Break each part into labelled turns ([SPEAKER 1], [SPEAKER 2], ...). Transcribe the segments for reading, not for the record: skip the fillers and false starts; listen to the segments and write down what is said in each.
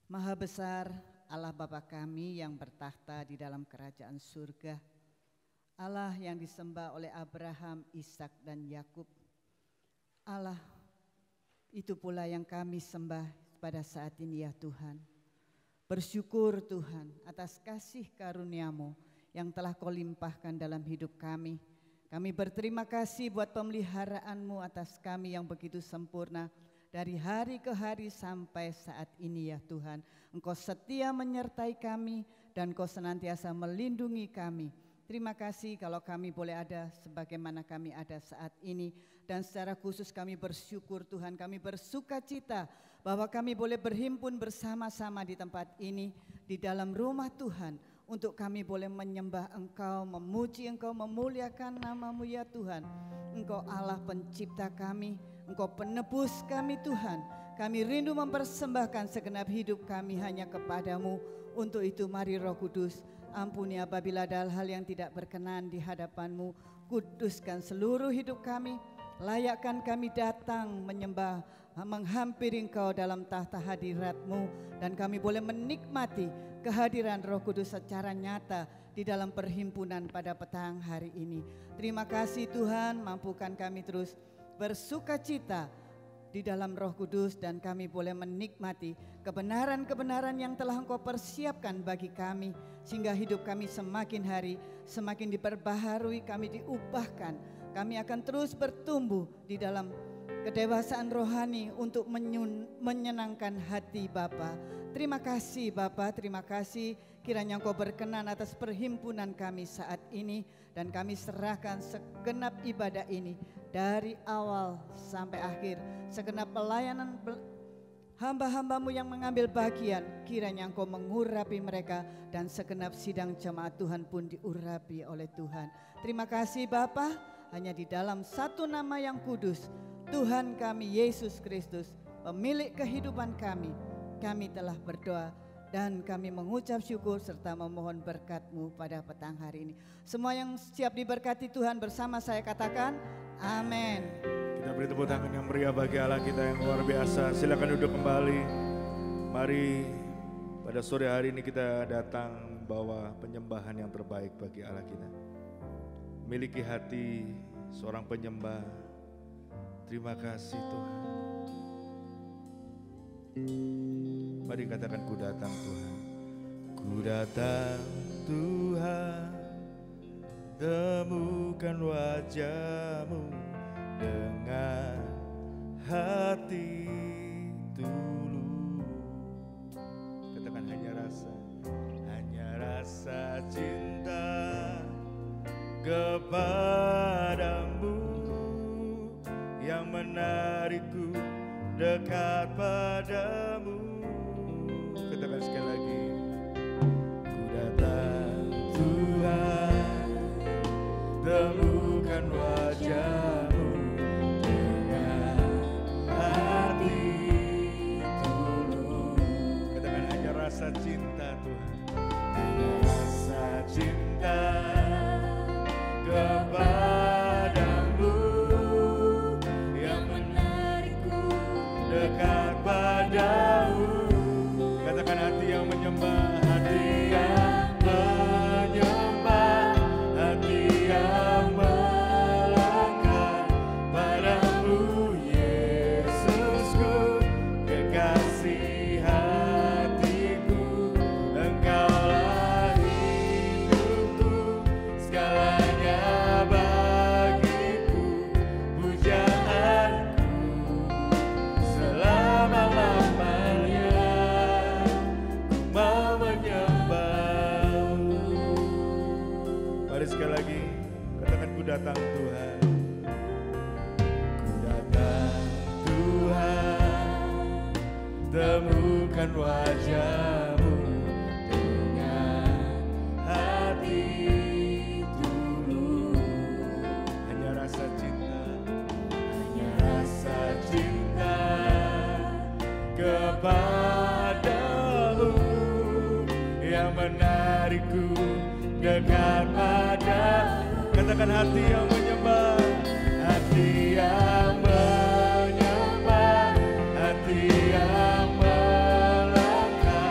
[SPEAKER 1] Maha besar Allah Bapa kami yang bertakhta di dalam kerajaan surga, Allah yang disembah oleh Abraham, Ishak dan Yakub. Allah itu pula yang kami sembah pada saat ini ya Tuhan. Bersyukur Tuhan atas kasih karunia-Mu yang telah Kau limpahkan dalam hidup kami. Kami berterima kasih buat pemeliharaan-Mu atas kami yang begitu sempurna. Dari hari ke hari sampai saat ini ya Tuhan, Engkau setia menyertai kami dan Engkau senantiasa melindungi kami. Terima kasih kalau kami boleh ada sebagaimana kami ada saat ini. Dan secara khusus kami bersyukur Tuhan, kami bersuka cita bahwa kami boleh berhimpun bersama-sama di tempat ini, di dalam rumah Tuhan. Untuk kami boleh menyembah Engkau, memuji Engkau, memuliakan nama-Mu ya Tuhan. Engkau Allah pencipta kami, Engkau penebus kami Tuhan. Kami rindu mempersembahkan segenap hidup kami hanya kepadamu. Untuk itu mari Roh Kudus, ampuni apabila ada hal yang tidak berkenan di hadapan-Mu. Kuduskan seluruh hidup kami, layakkan kami datang menyembah, menghampiri Engkau dalam tahta hadirat-Mu. Dan kami boleh menikmati kehadiran Roh Kudus secara nyata di dalam perhimpunan pada petang hari ini. Terima kasih Tuhan, mampukan kami terus bersuka cita di dalam Roh Kudus dan kami boleh menikmati kebenaran-kebenaran yang telah Engkau persiapkan bagi kami, sehingga hidup kami semakin hari semakin diperbaharui, kami diubahkan. Kami akan terus bertumbuh di dalam kedewasaan rohani untuk menyenangkan hati Bapa. Terima kasih Bapa, terima kasih kiranya Engkau berkenan atas perhimpunan kami saat ini. Dan kami serahkan segenap ibadah ini dari awal sampai akhir. Segenap pelayanan hamba-hamba-Mu yang mengambil bagian, kiranya Engkau mengurapi mereka. Dan segenap sidang jemaat Tuhan pun diurapi oleh Tuhan. Terima kasih Bapa, hanya di dalam satu nama yang kudus, Tuhan kami Yesus Kristus, pemilik kehidupan kami telah berdoa dan kami mengucap syukur serta memohon berkat-Mu pada petang hari ini. Semua yang siap diberkati Tuhan bersama saya katakan amin.
[SPEAKER 2] Kita beri tepuk tangan yang meriah bagi Allah kita yang luar biasa. Silakan duduk kembali. Mari pada sore hari ini kita datang bawa penyembahan yang terbaik bagi Allah kita. Miliki hati seorang penyembah. Terima kasih Tuhan. Mari katakan, ku datang Tuhan. Ku datang Tuhan, temukan wajah-Mu dengan hati tulus. Katakan, hanya rasa cinta kepadamu yang menarikku dekat padamu. Katakan sekali lagi, ku datang Tuhan, temukan wajah-Mu dengan hati tulus. Katakan, hanya rasa cinta Tuhan, hanya rasa cinta kepadamu yang menarikku dekat padamu. Katakan, hati yang menyembah, hati yang menyembah, hati yang melangkah padamu Yesusku, kekasih hatiku. Engkaulah hidupku, segalanya bagiku, pujaanku selama-lamanya. Mau menyembah-Mu. Mari sekali lagi katakan, ku datang Tuhan. Ku datang Tuhan, temukan wajah-Mu dengan hati tulus. Hanya rasa cinta, hanya rasa cinta kepadamu yang menarikku dekat padamu. Katakan, hati yang menyembah, hati yang menyembah, hati yang melangkah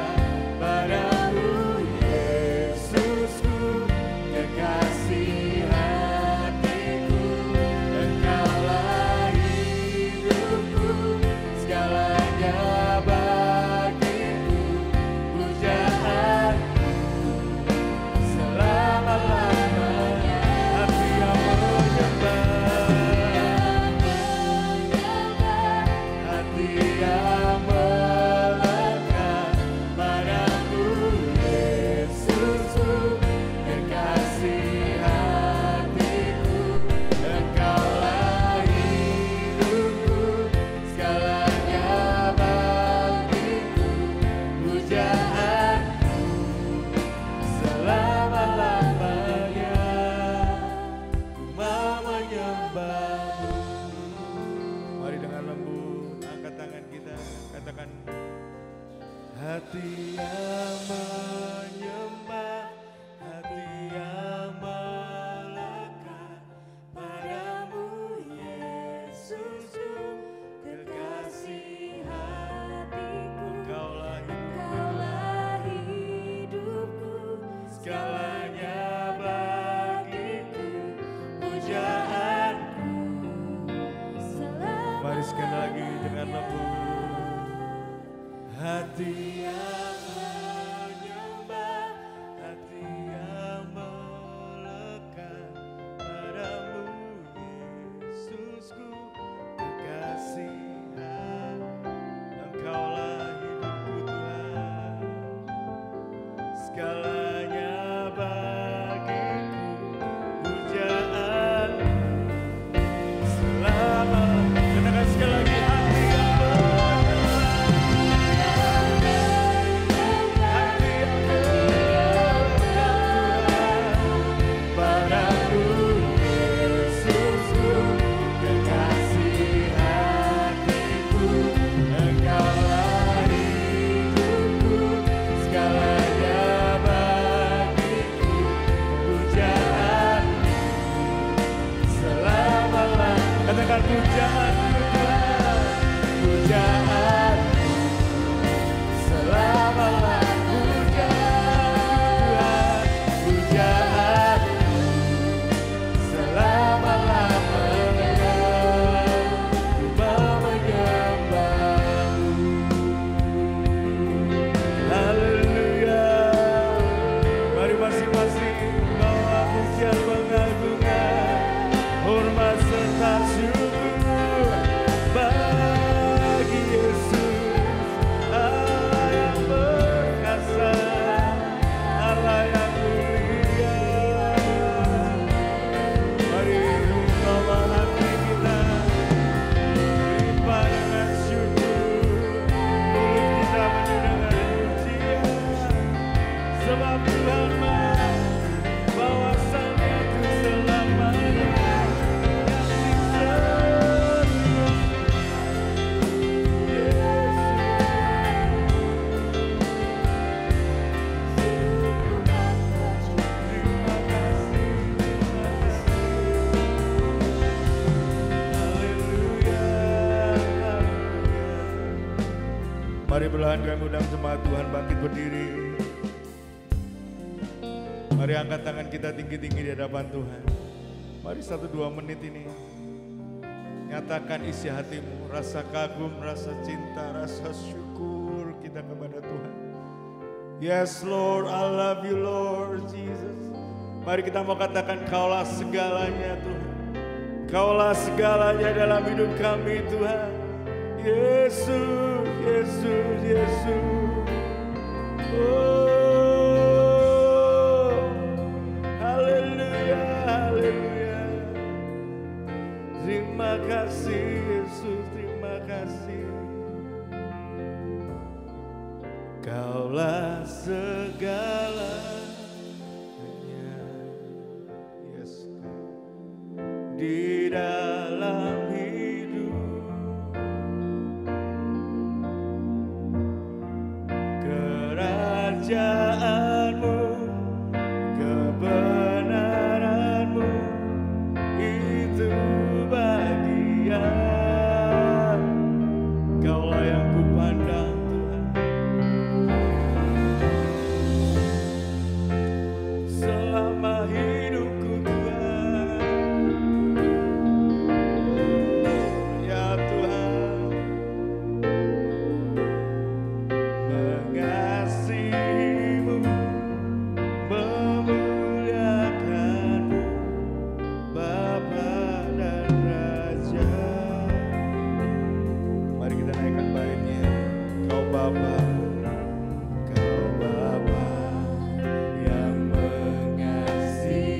[SPEAKER 2] hati yang menyembah, hati yang melekat padamu Yesusku, kekasih hatiku. Engkaulah hidupku, segalanya bagiku, pujaanku. Mari sekali lagi dengan lembut. Hati yang menyembah, hati yang melekat padamu Yesusku, kekasih hati. Engkaulah hidupku Tuhan, segalanya bagiku, pujaan selama. Katakan sekali lagi. Katakan pujaan Tuhan, pujaan selama-lamanya, pujaan Tuhan, pujaan selama-lamanya, menyembahmu. Haleluya. Mari masing-masing bawa pujian pengagungan, hormat serta syukur bagi Yesus, Allah yang perkasa, Allah yang mulia. Mari bawa hati kita limpah dengan syukur, mulut kita penuh dengan pujian, sebab Tuhan mau bahwasannya itu selamanya. Mari perlahan kami undang jemaat Tuhan bangkit berdiri. Mari angkat tangan kita tinggi-tinggi di hadapan Tuhan. Mari 1-2 menit ini nyatakan isi hatimu, rasa kagum, rasa cinta, rasa syukur kita kepada Tuhan. Yes Lord, I love you Lord Jesus. Mari kita mau katakan Kaulah segalanya Tuhan. Kaulah segalanya dalam hidup kami Tuhan. Yesus, Yesus, Yesus. Oh, haleluya, haleluya. Terima kasih Yesus, terima kasih. Kaulah segalanya, yes, di dalam kerajaanmu, kebenaranmu, itu bagian. Kaulah yang kupandang Tuhan, selama hidupku Tuhan. Ya Tuhan, mengasihimu, memuliakanmu, Bapa dan Raja. Mari kita naikkan baitnya. Kau Bapa, Kau Bapa yang mengasihiku,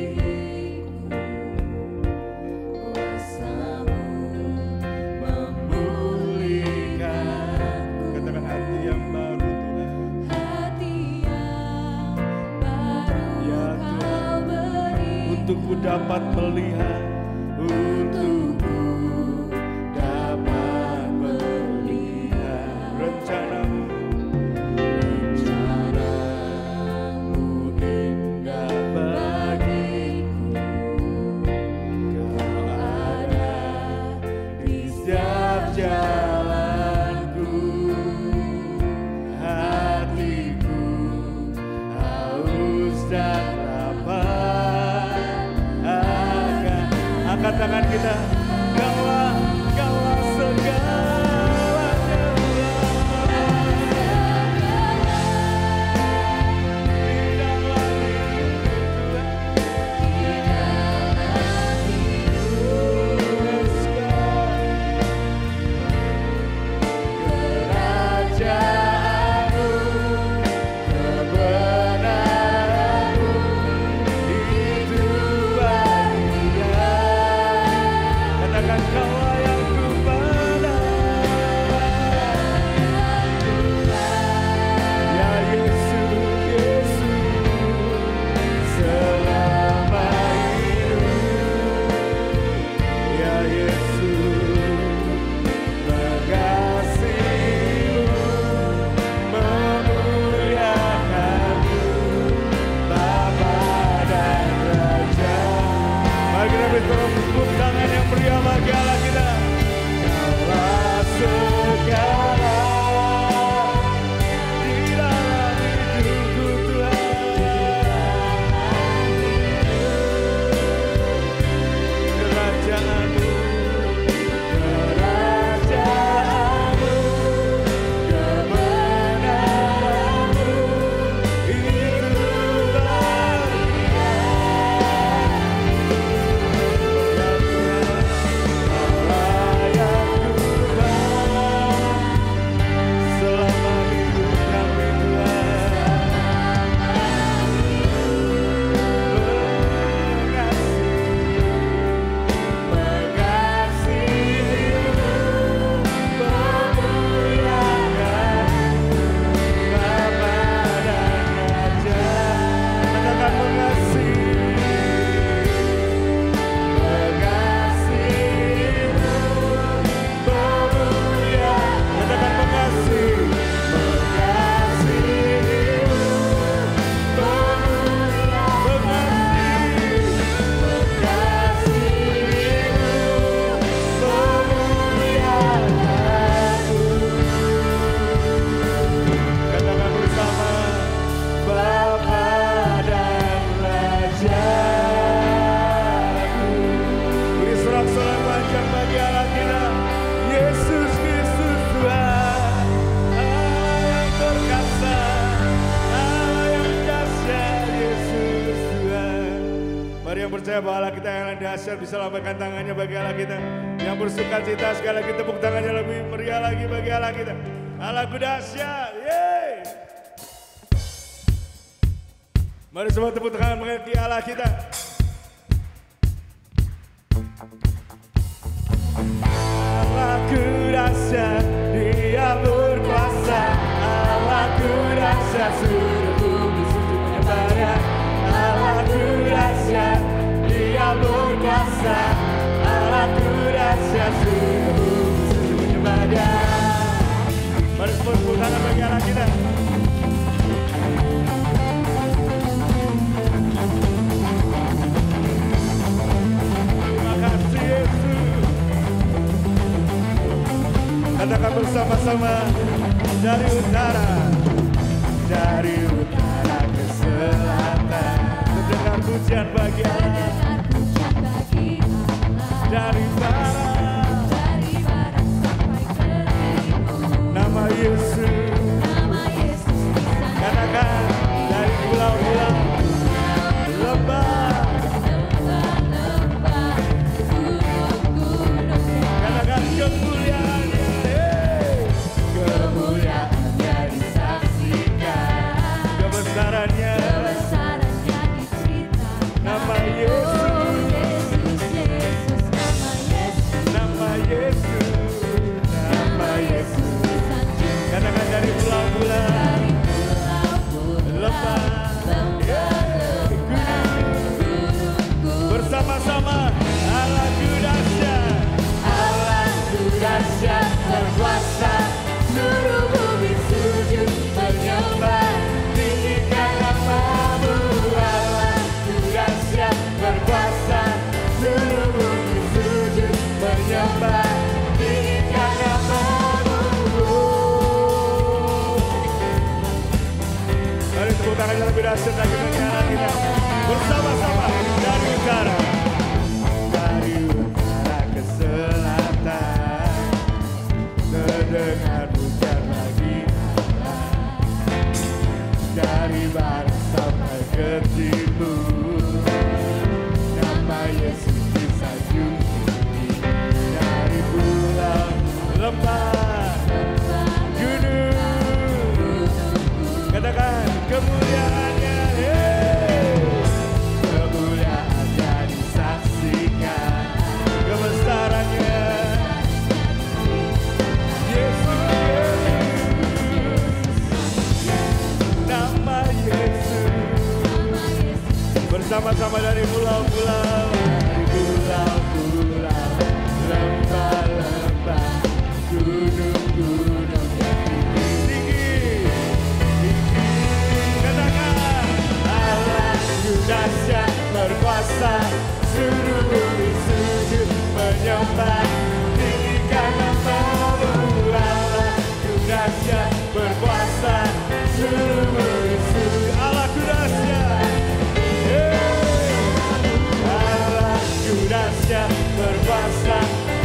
[SPEAKER 2] kuasa-Mu memulihkanku. Katakan hati yang baru Tuhan, hati yang baru ya Tuhan, untuk ku dapat melihat, untuk ku dapat melihat rencana-Mu, setiap jalanku. Hatiku haus dan lapar akan. Angkat tangan kita. Kaulah segalanya. Bahwa Allah kita yang dahsyat bisa lambaikan tangannya bagi Allah kita. Yang bersuka cita sekali lagi tepuk tangannya lebih meriah lagi bagi Allah kita. Allahku dahsyat. Yeay. Mari semua tepuk tangan bagi Allah kita. Allahku dahsyat, Dia berkuasa. Allahku dahsyat, seluruh bumi sujud menyembahnya. Allahku dahsyat, Dia berkuasa. Allahku dahsyat, seluruh bumi sujud menyembahnya. Mari semua tepuk tangan bagi Allah kita. Terima kasih Yesus. Katakan bersama-sama, dari utara ke selatan, terdengar pujian bagi Allah. Dari barat sampai ke timur, nama Yesus, katakan dari pulau-pulau, lembah, katakan kemuliaan-Nya disaksikan, kebesarannya diceritakan. Nama Yesus, katakan dari pulau-pulau, lembah, bersama-sama. Allahku dahsyat, Allahku dahsyat, berkuasa, seluruh bumi sujud menyembah, tinggikan nama-Mu. Allahku dahsyat, berkuasa, seluruh bumi sujud menyembah, dahsyat lagi bagi Allah kita. Bersama-sama dari utara ke selatan, terdengar bukan lagi dari barat sampai ke timur. Nama Yesus disanjung tinggi dari pulau, lembah, gunung. Katakan kemuliaannya, kemuliaannya disaksikan, kebesarannya. Yesus, nama Yesus. Bersama-sama dari pulau-pulau, lembah-lembah, gunung-gunung tinggi. Katakan, Allahku dahsyat berkuasa, seluruh bumi sujud menyembah, tinggikan nama-Mu. Allahku dahsyat berkuasa, seluruh bumi sujud. Allahku dahsyat, Allahku dahsyat berkuasa,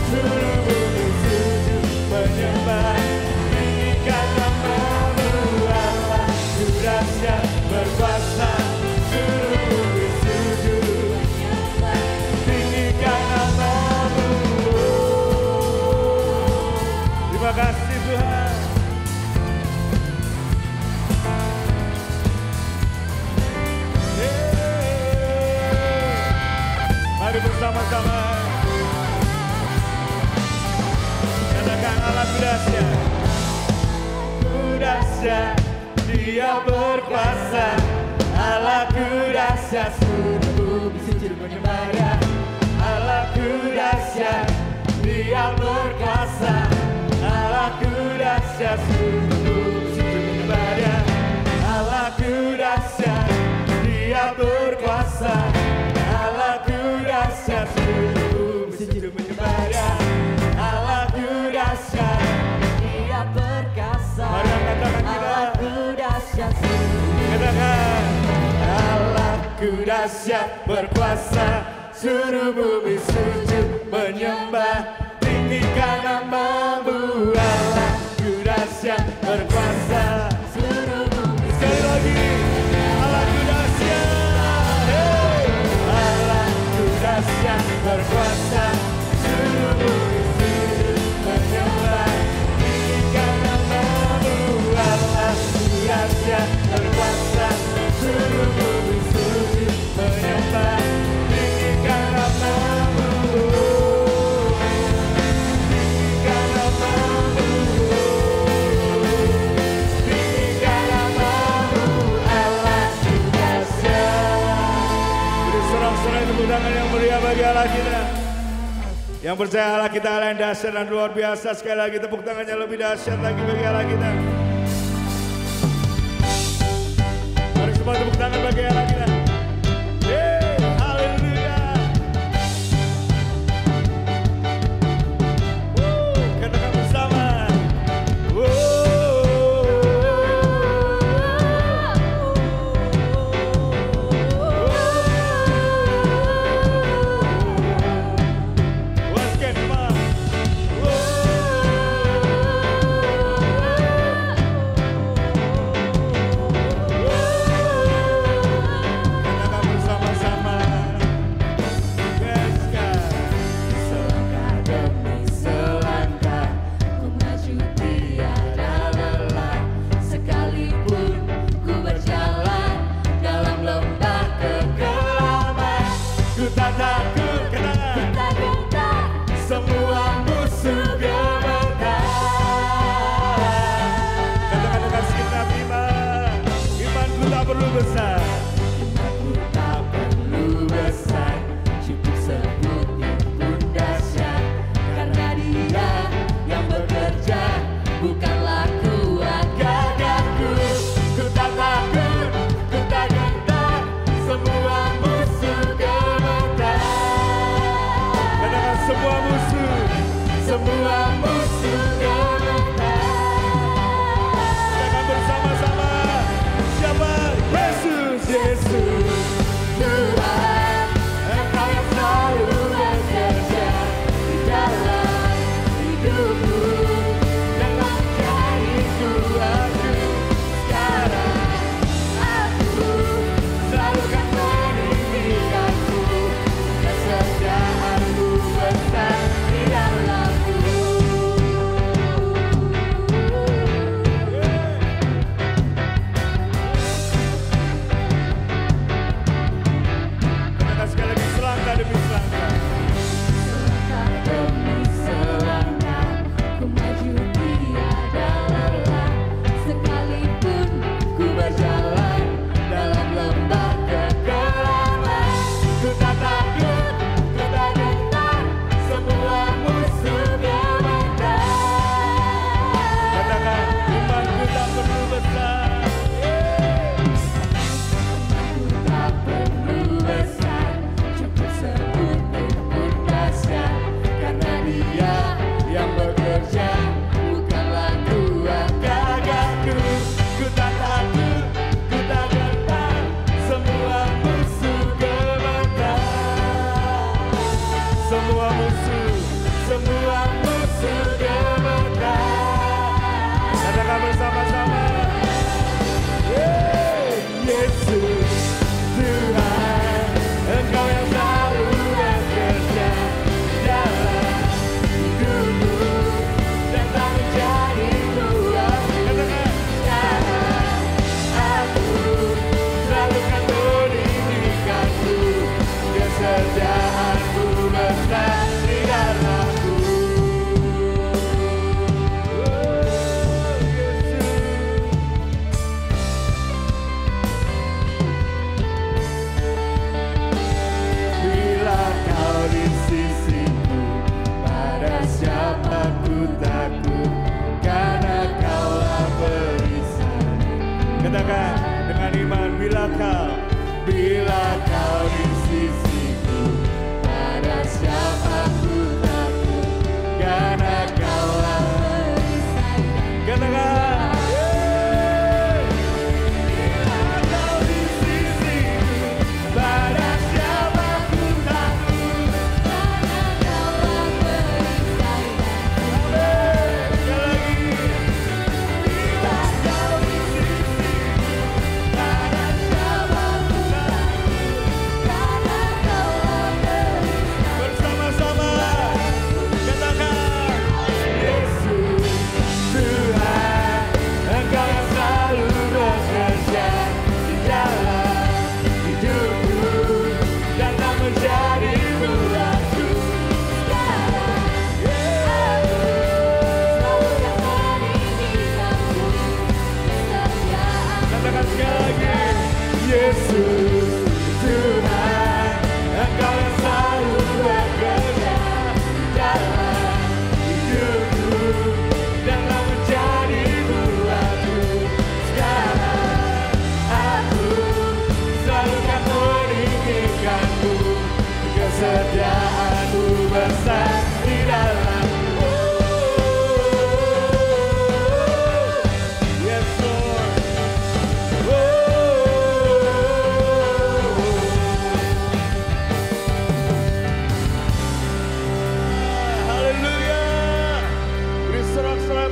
[SPEAKER 2] seluruh bumi sujud menyembah, tinggikan nama-Mu. Allahku dahsyat berkuasa, seluruh bumi sujud menyembah, tinggikan nama-Mu. Terima kasih Tuhan. Mari bersama-sama katakan Allahku dahsyat. Dahsyat, Dia berkuasa. Allahku dahsyat, seluruh bumi sujud menyembah Dia. Allahku dahsyat, Dia berkuasa. Allahku dahsyat, seluruh bumi sujud menyembah Dia. Allahku dahsyat, Dia berkuasa. Allahku dahsyat, seluruh bumi sujud menyembah Dia. Allahku dahsyat, Dia berkuasa. Mari katakan kita. Allahku dahsyat, katakan. Allahku dahsyat berkuasa, seluruh bumi sujud menyembah, tinggikan nama-Mu. Allahku dahsyat berkuasa, seluruh bumi. Sekali lagi. Allahku dahsyat, Allahku dahsyat berkuasa, seluruh bumi sujud menyembah, tinggikan nama-Mu. Allahku dahsyat berkuasa, seluruh bumi sujud menyembah, tinggikan nama-Mu. Tinggikan nama-Mu. Tinggikan nama-Mu. Allahku dahsyat. Beri sorak-sorai tepuk tangan yang meriah bagi Allah kita. Yang percaya Allah kita Allah yang dahsyat dan luar biasa. Sekali lagi tepuk tangannya lebih dahsyat lagi bagi Allah kita. Mari semua tepuk tangan bagi Allah kita. Haleluya. Katakan bersama. Once again, come on.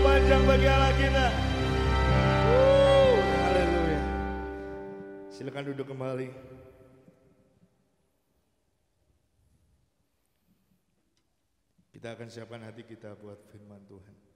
[SPEAKER 2] terpanjang bagi Allah kita. Haleluya. Silakan duduk kembali. Kita akan siapkan hati kita buat firman Tuhan.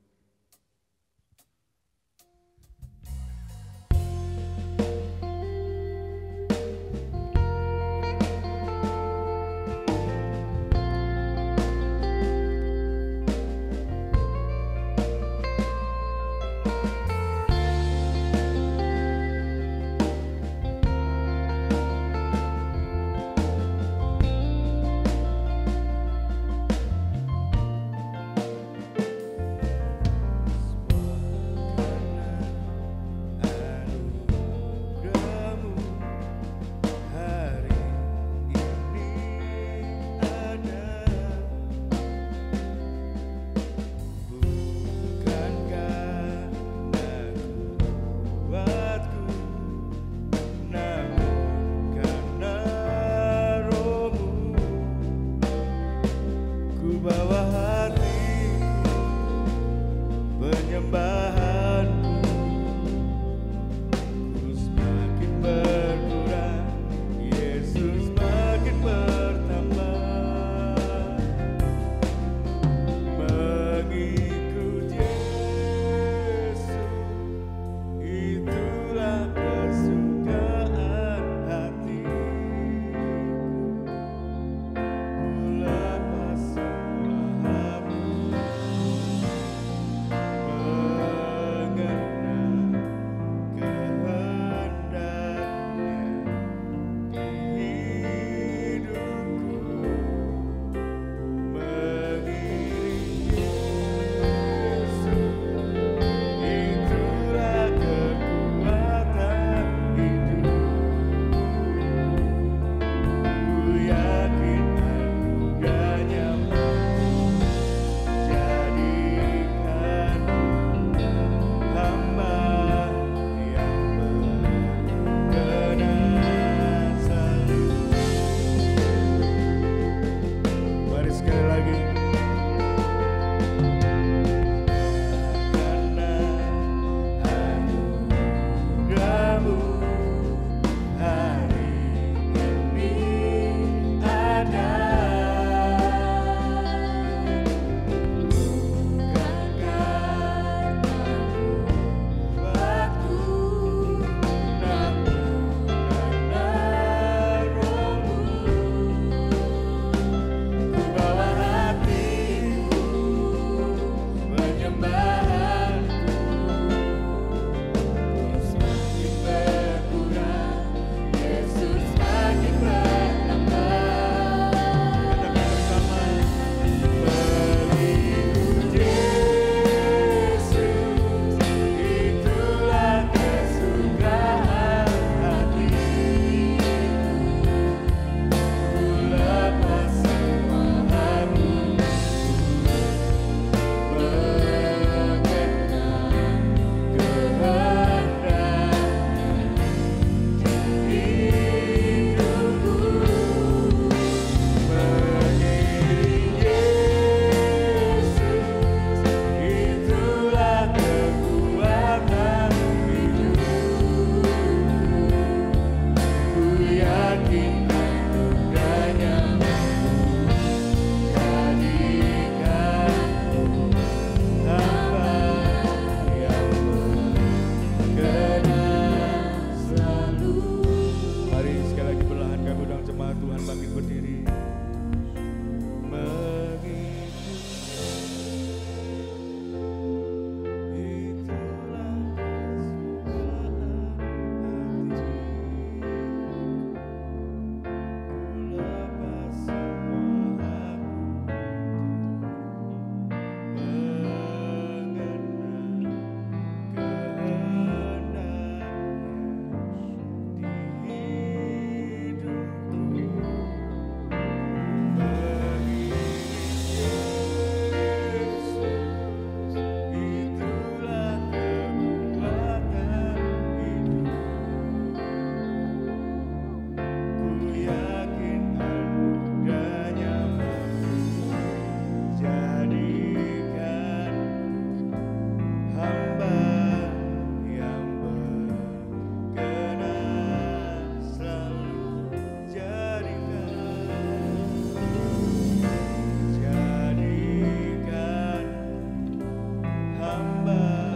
[SPEAKER 2] hamba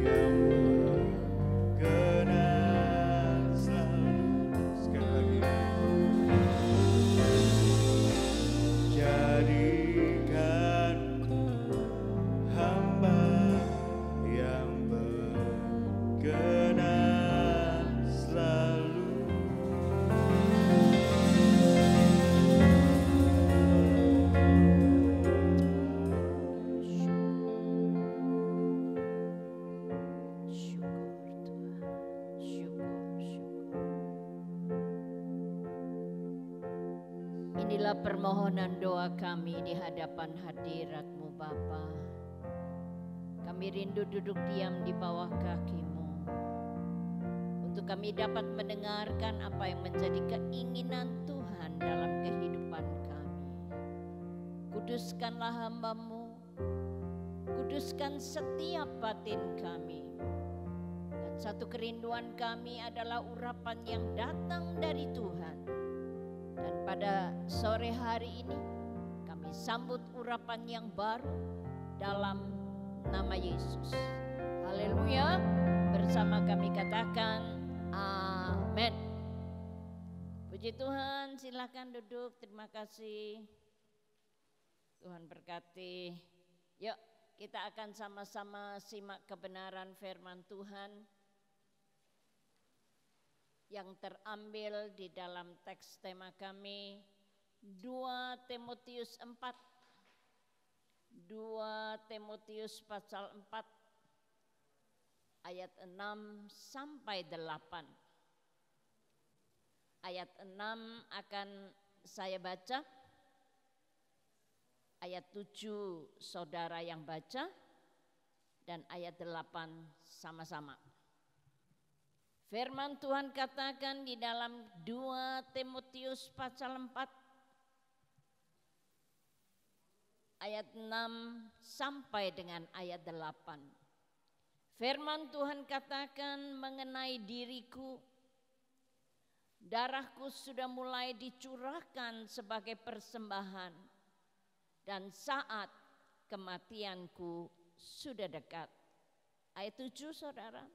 [SPEAKER 2] yang berkenan selalu. Sekali lagi, jadikanku hamba yang berkenan selalu.
[SPEAKER 3] Inilah permohonan doa kami di hadapan hadirat-Mu Bapa. Kami rindu duduk diam di bawah kaki-Mu, untuk kami dapat mendengarkan apa yang menjadi keinginan Tuhan dalam kehidupan kami. Kuduskanlah hamba-Mu, kuduskan setiap batin kami. Dan satu kerinduan kami adalah urapan yang datang dari Tuhan. Dan pada sore hari ini kami sambut urapan yang baru dalam nama Yesus. Haleluya. Bersama kami katakan amin. Puji Tuhan, silakan duduk. Terima kasih. Tuhan berkati. Yuk, kita akan sama-sama simak kebenaran firman Tuhan yang terambil di dalam teks tema kami 2 Timotius 4. 2 Timotius pasal 4 ayat 6 sampai 8. Ayat 6 akan saya baca. Ayat 7 saudara yang baca, dan ayat 8 sama-sama. Firman Tuhan katakan di dalam 2 Timotius pasal 4 ayat 6 sampai dengan ayat 8. Firman Tuhan katakan mengenai diriku, darahku sudah mulai dicurahkan sebagai persembahan, dan saat kematianku sudah dekat. Ayat 7 saudara.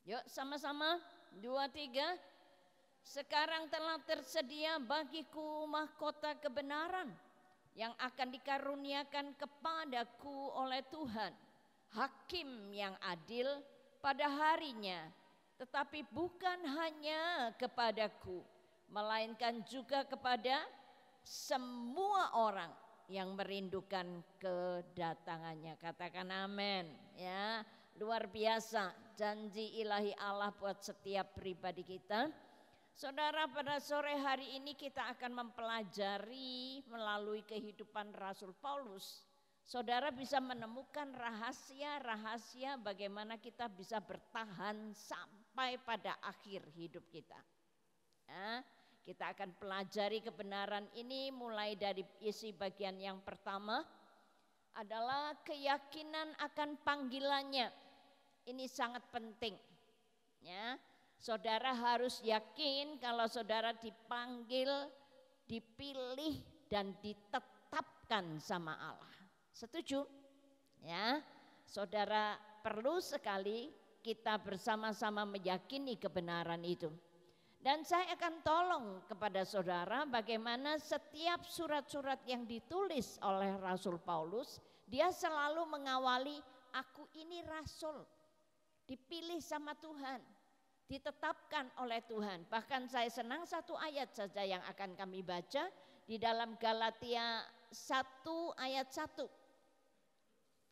[SPEAKER 3] Yuk sama-sama, 2, 3. Sekarang telah tersedia bagiku mahkota kebenaran yang akan dikaruniakan kepadaku oleh Tuhan, Hakim yang adil pada harinya, tetapi bukan hanya kepadaku, melainkan juga kepada semua orang yang merindukan kedatangannya. Katakan amin ya. Luar biasa janji ilahi Allah buat setiap pribadi kita. Saudara, pada sore hari ini kita akan mempelajari melalui kehidupan Rasul Paulus. Saudara bisa menemukan rahasia-rahasia bagaimana kita bisa bertahan sampai pada akhir hidup kita. Ya, kita akan pelajari kebenaran ini mulai dari isi bagian yang pertama adalah keyakinan akan panggilannya. Ini sangat penting. Ya, saudara harus yakin kalau saudara dipanggil, dipilih dan ditetapkan sama Allah. Setuju? Ya, saudara perlu sekali kita bersama-sama meyakini kebenaran itu. Dan saya akan tolong kepada saudara bagaimana setiap surat-surat yang ditulis oleh Rasul Paulus, dia selalu mengawali, aku ini rasul, dipilih sama Tuhan, ditetapkan oleh Tuhan. Bahkan saya senang satu ayat saja yang akan kami baca di dalam Galatia 1 ayat 1.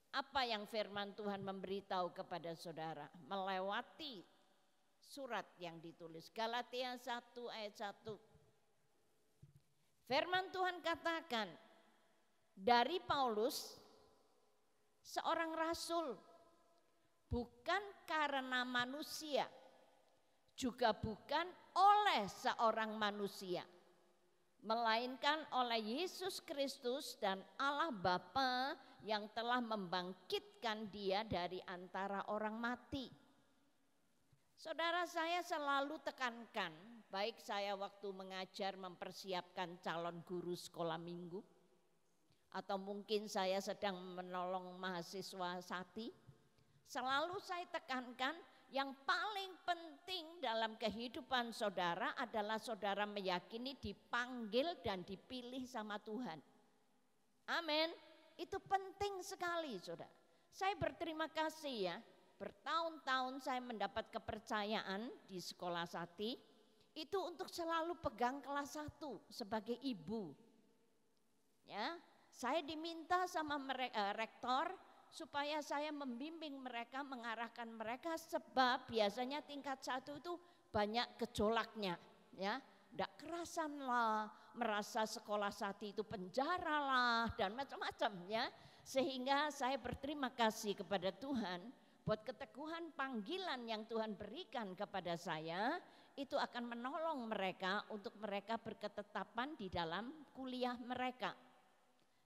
[SPEAKER 3] Apa yang firman Tuhan memberitahu kepada saudara melewati surat yang ditulis. Galatia 1 ayat 1. Firman Tuhan katakan, dari Paulus, seorang rasul, bukan karena manusia, juga bukan oleh seorang manusia, melainkan oleh Yesus Kristus dan Allah Bapa yang telah membangkitkan dia dari antara orang mati. Saudara, saya selalu tekankan, baik saya waktu mengajar mempersiapkan calon guru sekolah minggu, atau mungkin saya sedang menolong mahasiswa sati, selalu saya tekankan yang paling penting dalam kehidupan saudara adalah saudara meyakini dipanggil dan dipilih sama Tuhan. Amin. Itu penting sekali, saudara. Saya berterima kasih ya. Bertahun-tahun saya mendapat kepercayaan di sekolah sati itu untuk selalu pegang kelas 1 sebagai ibu. Ya, saya diminta sama rektor supaya saya membimbing mereka, mengarahkan mereka, sebab biasanya tingkat 1 itu banyak gejolaknya, ya. Nggak kerasan lah, merasa sekolah sati itu penjara lah dan macam-macam ya. Sehingga saya berterima kasih kepada Tuhan buat keteguhan panggilan yang Tuhan berikan kepada saya, itu akan menolong mereka untuk mereka berketetapan di dalam kuliah mereka.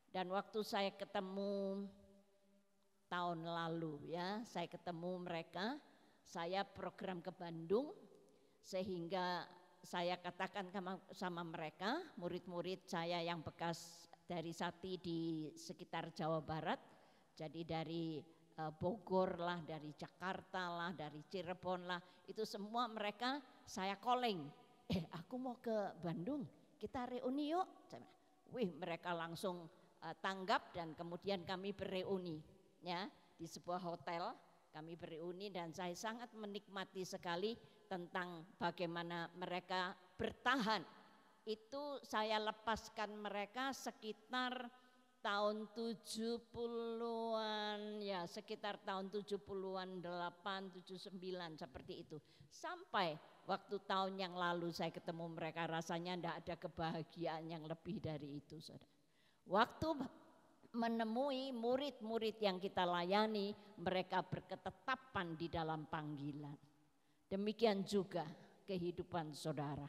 [SPEAKER 3] Dan waktu saya ketemu tahun lalu ya, saya ketemu mereka, saya program ke Bandung, sehingga saya katakan sama mereka, murid-murid saya yang bekas dari Sati di sekitar Jawa Barat, jadi dari Bogor lah, dari Jakarta lah, dari Cirebon lah, itu semua mereka saya calling. Aku mau ke Bandung, kita reuni yuk. Wih, mereka langsung tanggap dan kemudian kami bereuni ya di sebuah hotel. Kami bereuni dan saya sangat menikmati sekali tentang bagaimana mereka bertahan. Itu saya lepaskan mereka sekitar tahun 70-an ya, sekitar tahun 70-an 8, 79 seperti itu. Sampai waktu tahun yang lalu saya ketemu mereka, rasanya tidak ada kebahagiaan yang lebih dari itu, saudara. Waktu menemui murid-murid yang kita layani, mereka berketetapan di dalam panggilan. Demikian juga kehidupan saudara.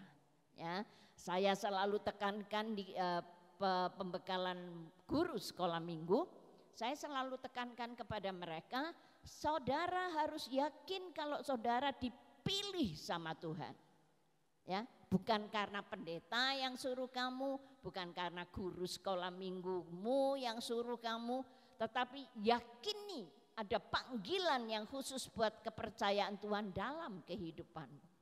[SPEAKER 3] Ya, saya selalu tekankan di pembekalan guru sekolah minggu, saya selalu tekankan kepada mereka, saudara harus yakin kalau saudara dipilih sama Tuhan. Ya, bukan karena pendeta yang suruh kamu, bukan karena guru sekolah minggumu yang suruh kamu, tetapi yakini ada panggilan yang khusus buat kepercayaan Tuhan dalam kehidupanmu.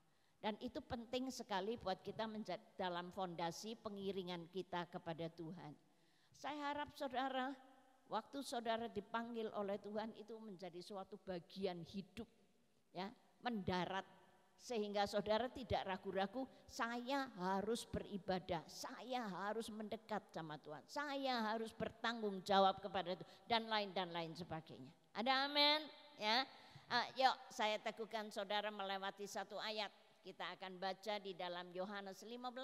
[SPEAKER 3] Dan itu penting sekali buat kita dalam fondasi pengiringan kita kepada Tuhan. Saya harap saudara, waktu saudara dipanggil oleh Tuhan itu menjadi suatu bagian hidup, ya, mendarat. Sehingga saudara tidak ragu-ragu, saya harus beribadah, saya harus mendekat sama Tuhan, saya harus bertanggung jawab kepada Tuhan, dan lain sebagainya. Ada amin? Ya, yuk saya teguhkan saudara melewati satu ayat. Kita akan baca di dalam Yohanes 15.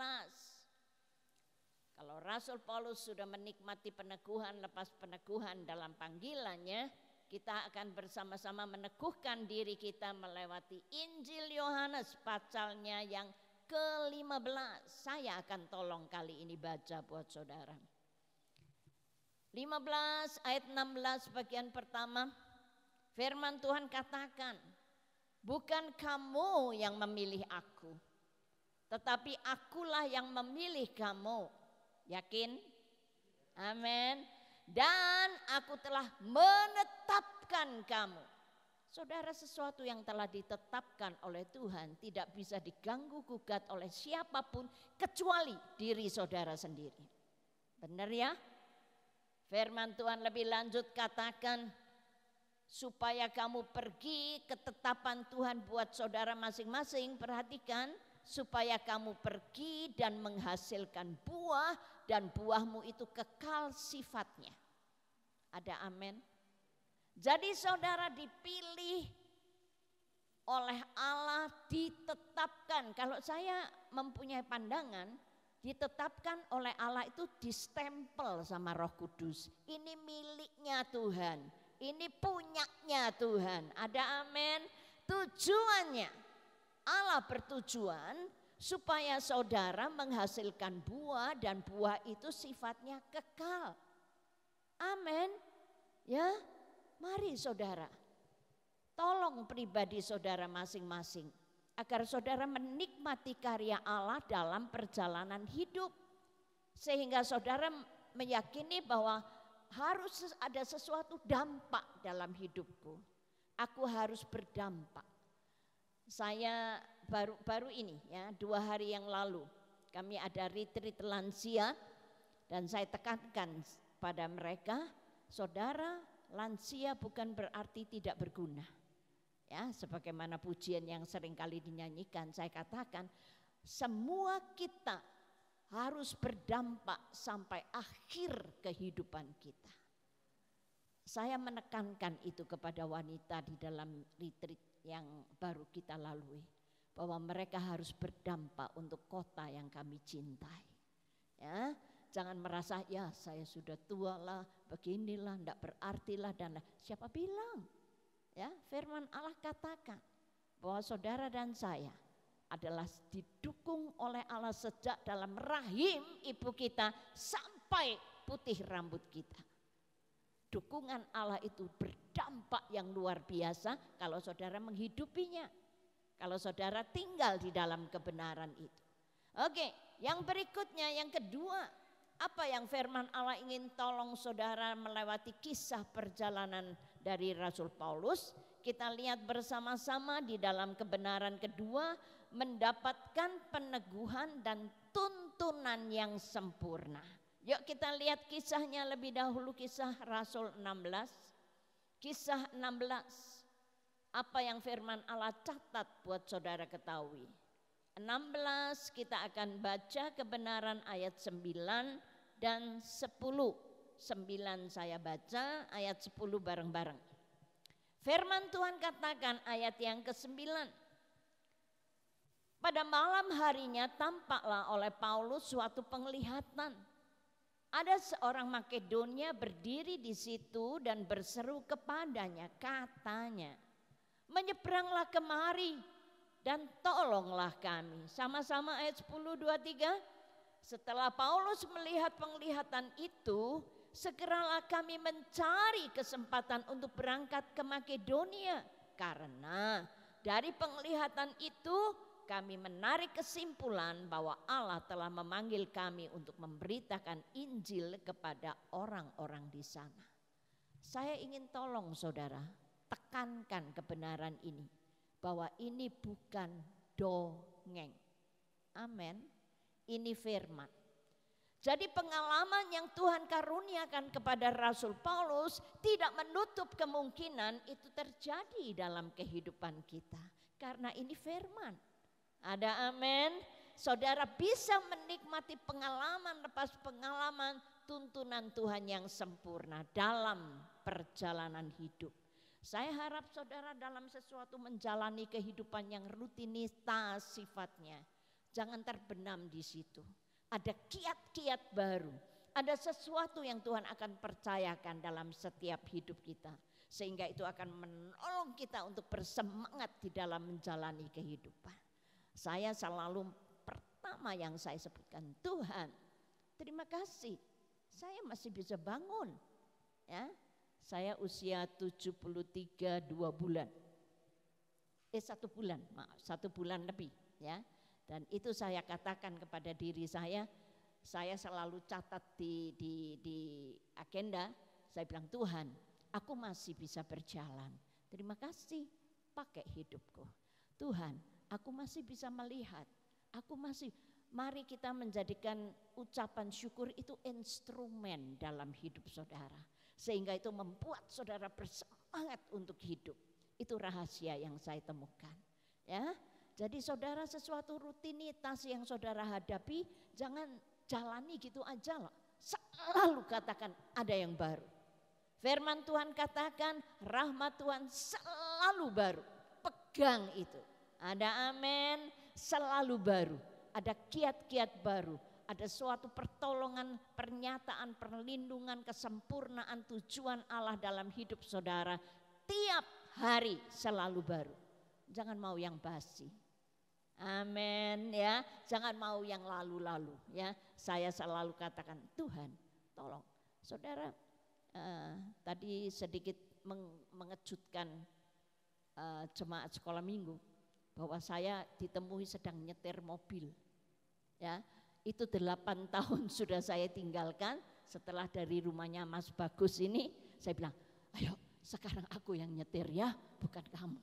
[SPEAKER 3] Kalau Rasul Paulus sudah menikmati peneguhan lepas peneguhan dalam panggilannya, kita akan bersama-sama meneguhkan diri kita melewati Injil Yohanes pasalnya yang ke-15. Saya akan tolong kali ini baca buat saudara. 15 ayat 16 bagian pertama. Firman Tuhan katakan, bukan kamu yang memilih aku, tetapi akulah yang memilih kamu. Yakin? Amin. Dan aku telah menetapkan kamu. Saudara, sesuatu yang telah ditetapkan oleh Tuhan tidak bisa diganggu gugat oleh siapapun kecuali diri saudara sendiri. Benar ya? Firman Tuhan lebih lanjut katakan, supaya kamu pergi, ketetapan Tuhan buat saudara masing-masing, perhatikan, supaya kamu pergi dan menghasilkan buah dan buahmu itu kekal sifatnya. Ada amin? Jadi saudara dipilih oleh Allah, ditetapkan. Kalau saya mempunyai pandangan, ditetapkan oleh Allah itu distempel sama Roh Kudus. Ini miliknya Tuhan. Ini punyanya Tuhan. Ada amin? Tujuannya, Allah bertujuan supaya saudara menghasilkan buah dan buah itu sifatnya kekal. Amin. Ya, mari saudara, tolong pribadi saudara masing-masing. agar saudara menikmati karya Allah dalam perjalanan hidup. Sehingga saudara meyakini bahwa harus ada sesuatu dampak dalam hidupku. Aku harus berdampak. Saya baru ini ya 2 hari yang lalu kami ada retreat lansia dan saya tekankan pada mereka, saudara, lansia bukan berarti tidak berguna. Ya, sebagaimana pujian yang sering kali dinyanyikan, saya katakan semua kita harus berdampak sampai akhir kehidupan kita. Saya menekankan itu kepada wanita di dalam retreat yang baru kita lalui, bahwa mereka harus berdampak untuk kota yang kami cintai. Ya, jangan merasa ya saya sudah tua lah, beginilah, enggak berarti lah dan siapa bilang? Ya, firman Allah katakan bahwa saudara dan saya adalah didukung oleh Allah sejak dalam rahim ibu kita sampai putih rambut kita. Dukungan Allah itu berdampak yang luar biasa kalau saudara menghidupinya. Kalau saudara tinggal di dalam kebenaran itu. Oke, yang berikutnya, yang kedua, apa yang firman Allah ingin tolong saudara melewati kisah perjalanan dari Rasul Paulus. Kita lihat bersama-sama di dalam kebenaran kedua, mendapatkan peneguhan dan tuntunan yang sempurna. Yuk kita lihat kisahnya lebih dahulu, kisah Rasul 16. Kisah 16, apa yang firman Allah catat buat saudara ketahui. 16 kita akan baca kebenaran ayat 9 dan 10. 9 saya baca, ayat 10 bareng-bareng. Firman Tuhan katakan ayat yang ke-9. Pada malam harinya tampaklah oleh Paulus suatu penglihatan. Ada seorang Makedonia berdiri di situ dan berseru kepadanya, katanya, menyeberanglah kemari dan tolonglah kami. Sama-sama ayat 10, 2, 3. Setelah Paulus melihat penglihatan itu, segeralah kami mencari kesempatan untuk berangkat ke Makedonia. Karena dari penglihatan itu kami menarik kesimpulan bahwa Allah telah memanggil kami untuk memberitakan Injil kepada orang-orang di sana. Saya ingin tolong saudara, tekankan kebenaran ini. Bahwa ini bukan dongeng. Amin. Ini firman. Jadi pengalaman yang Tuhan karuniakan kepada Rasul Paulus tidak menutup kemungkinan itu terjadi dalam kehidupan kita. Karena ini firman. Ada amin. Saudara bisa menikmati pengalaman lepas pengalaman tuntunan Tuhan yang sempurna dalam perjalanan hidup. Saya harap saudara dalam sesuatu menjalani kehidupan yang rutinitas sifatnya. Jangan terbenam di situ. Ada kiat-kiat baru. Ada sesuatu yang Tuhan akan percayakan dalam setiap hidup kita. Sehingga itu akan menolong kita untuk bersemangat di dalam menjalani kehidupan. Saya selalu pertama yang saya sebutkan, Tuhan, terima kasih. Saya masih bisa bangun. Ya. Saya usia 73 2 bulan. 1 bulan, maaf, 1 bulan lebih, ya. Dan itu saya katakan kepada diri saya selalu catat di agenda. Saya bilang, Tuhan, aku masih bisa berjalan. Terima kasih, pakai hidupku. Tuhan, aku masih bisa melihat. Mari kita menjadikan ucapan syukur itu instrumen dalam hidup saudara. Sehingga itu membuat saudara bersemangat untuk hidup. Itu rahasia yang saya temukan. Ya, jadi saudara sesuatu rutinitas yang saudara hadapi, jangan jalani gitu aja loh. Selalu katakan ada yang baru. Firman Tuhan katakan rahmat Tuhan selalu baru. Pegang itu. Ada amin, selalu baru. Ada kiat-kiat baru. Ada suatu pertolongan, pernyataan, perlindungan, kesempurnaan tujuan Allah dalam hidup saudara. Tiap hari selalu baru. Jangan mau yang basi. Amin ya. Jangan mau yang lalu-lalu ya. Saya selalu katakan Tuhan tolong. Saudara tadi sedikit mengejutkan jemaat sekolah minggu. bahwa saya ditemui sedang nyetir mobil. Ya, itu 8 tahun sudah saya tinggalkan. Setelah dari rumahnya Mas Bagus ini, saya bilang, ayo sekarang aku yang nyetir ya, bukan kamu.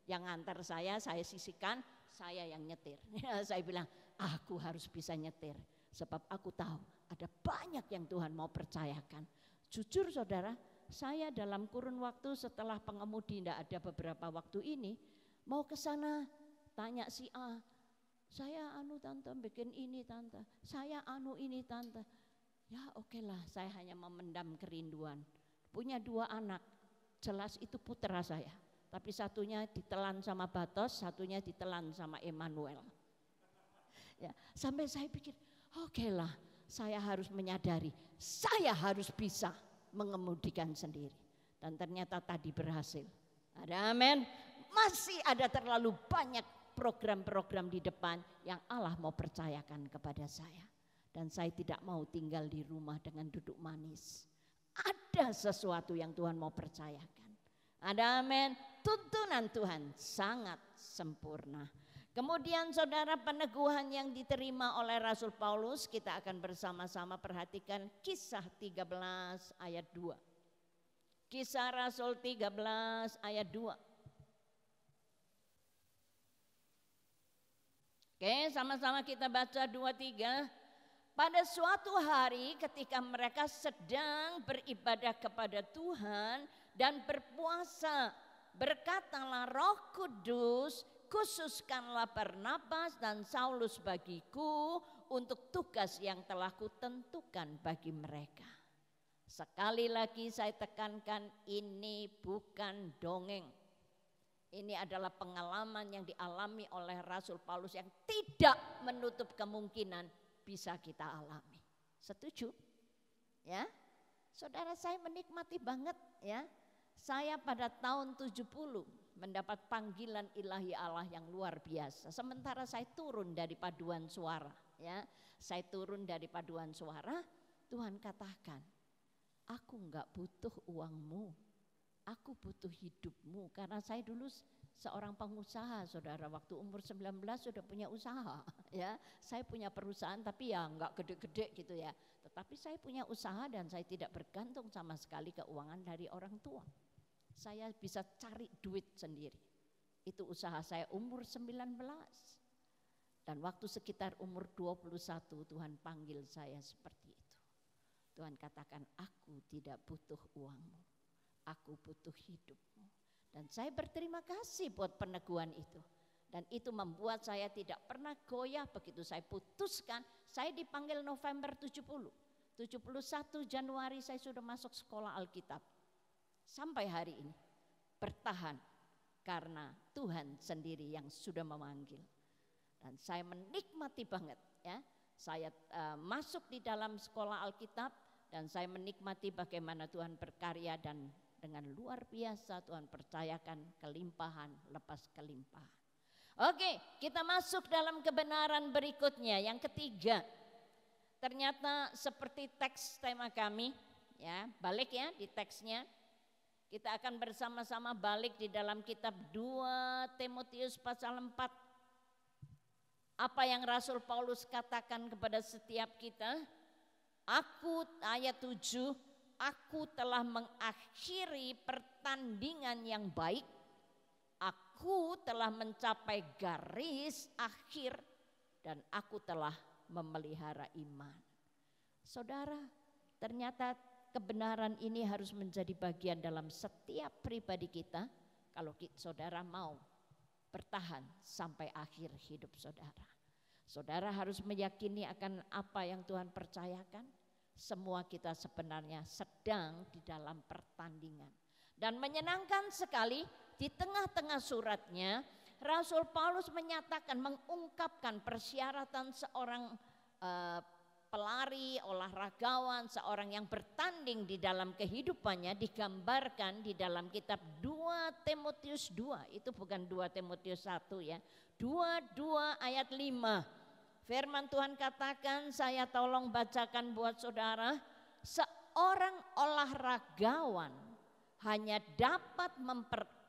[SPEAKER 3] Yang ngantar saya sisihkan, saya yang nyetir. Saya bilang, aku harus bisa nyetir. Sebab aku tahu ada banyak yang Tuhan mau percayakan. Jujur saudara, saya dalam kurun waktu setelah pengemudi tidak ada beberapa waktu ini, mau ke sana tanya si A, saya tante bikin ini tante, saya ini tante. Ya oke lah, saya hanya memendam kerinduan. Punya 2 anak, jelas itu putra saya. Tapi satunya ditelan sama Batos, satunya ditelan sama Emmanuel. Ya, sampai saya pikir, oke lah, saya harus menyadari, saya harus bisa mengemudikan sendiri. Dan ternyata tadi berhasil. Ada amin. Masih ada terlalu banyak program-program di depan yang Allah mau percayakan kepada saya. Dan saya tidak mau tinggal di rumah dengan duduk manis. Ada sesuatu yang Tuhan mau percayakan. Ada amin. Tuntunan Tuhan sangat sempurna. Kemudian saudara, peneguhan yang diterima oleh Rasul Paulus, kita akan bersama-sama perhatikan Kisah 13 ayat 2. Kisah Rasul 13 ayat 2. Oke, sama-sama kita baca 2-3. Pada suatu hari ketika mereka sedang beribadah kepada Tuhan dan berpuasa, berkatalah Roh Kudus, khususkanlah Barnabas dan Saulus bagiku untuk tugas yang telah kutentukan bagi mereka. Sekali lagi saya tekankan, ini bukan dongeng. Ini adalah pengalaman yang dialami oleh Rasul Paulus yang tidak menutup kemungkinan bisa kita alami. Setuju? Ya. Saudara, saya menikmati banget ya. Saya pada tahun 70 mendapat panggilan ilahi Allah yang luar biasa. Sementara saya turun dari paduan suara, ya. Saya turun dari paduan suara, Tuhan katakan, aku enggak butuh uangmu, aku butuh hidupmu. Karena saya dulu seorang pengusaha, saudara. Waktu umur 19 sudah punya usaha, ya. Saya punya perusahaan tapi ya enggak gede-gede gitu ya. Tetapi saya punya usaha dan saya tidak bergantung sama sekali keuangan dari orang tua. Saya bisa cari duit sendiri. Itu usaha saya umur 19. Dan waktu sekitar umur 21 Tuhan panggil saya seperti itu. Tuhan katakan, aku tidak butuh uangmu, aku butuh hidupmu. Dan saya berterima kasih buat peneguhan itu. Dan itu membuat saya tidak pernah goyah. Begitu saya putuskan, saya dipanggil November 70. 71 Januari saya sudah masuk sekolah Alkitab. Sampai hari ini bertahan karena Tuhan sendiri yang sudah memanggil. Dan saya menikmati banget ya. Saya masuk di dalam sekolah Alkitab dan saya menikmati bagaimana Tuhan berkarya dan dengan luar biasa Tuhan percayakan kelimpahan lepas kelimpahan. Oke, kita masuk dalam kebenaran berikutnya yang ketiga. Ternyata seperti teks tema kami ya, balik ya di teksnya. Kita akan bersama-sama balik di dalam kitab 2 Timotius pasal 4. Apa yang Rasul Paulus katakan kepada setiap kita? Aku, ayat 7, aku telah mengakhiri pertandingan yang baik. Aku telah mencapai garis akhir dan aku telah memelihara iman. Saudara, ternyata kebenaran ini harus menjadi bagian dalam setiap pribadi kita kalau saudara mau bertahan sampai akhir hidup saudara. Saudara harus meyakini akan apa yang Tuhan percayakan. Semua kita sebenarnya sedang di dalam pertandingan. Dan menyenangkan sekali di tengah-tengah suratnya Rasul Paulus menyatakan, mengungkapkan persyaratan seorang pelari, olahragawan, seorang yang bertanding di dalam kehidupannya digambarkan di dalam kitab 2 Timotius 2. Itu bukan 2 Timotius 1 ya. 2 ayat 5. Firman Tuhan katakan, saya tolong bacakan buat saudara. Seorang olahragawan hanya dapat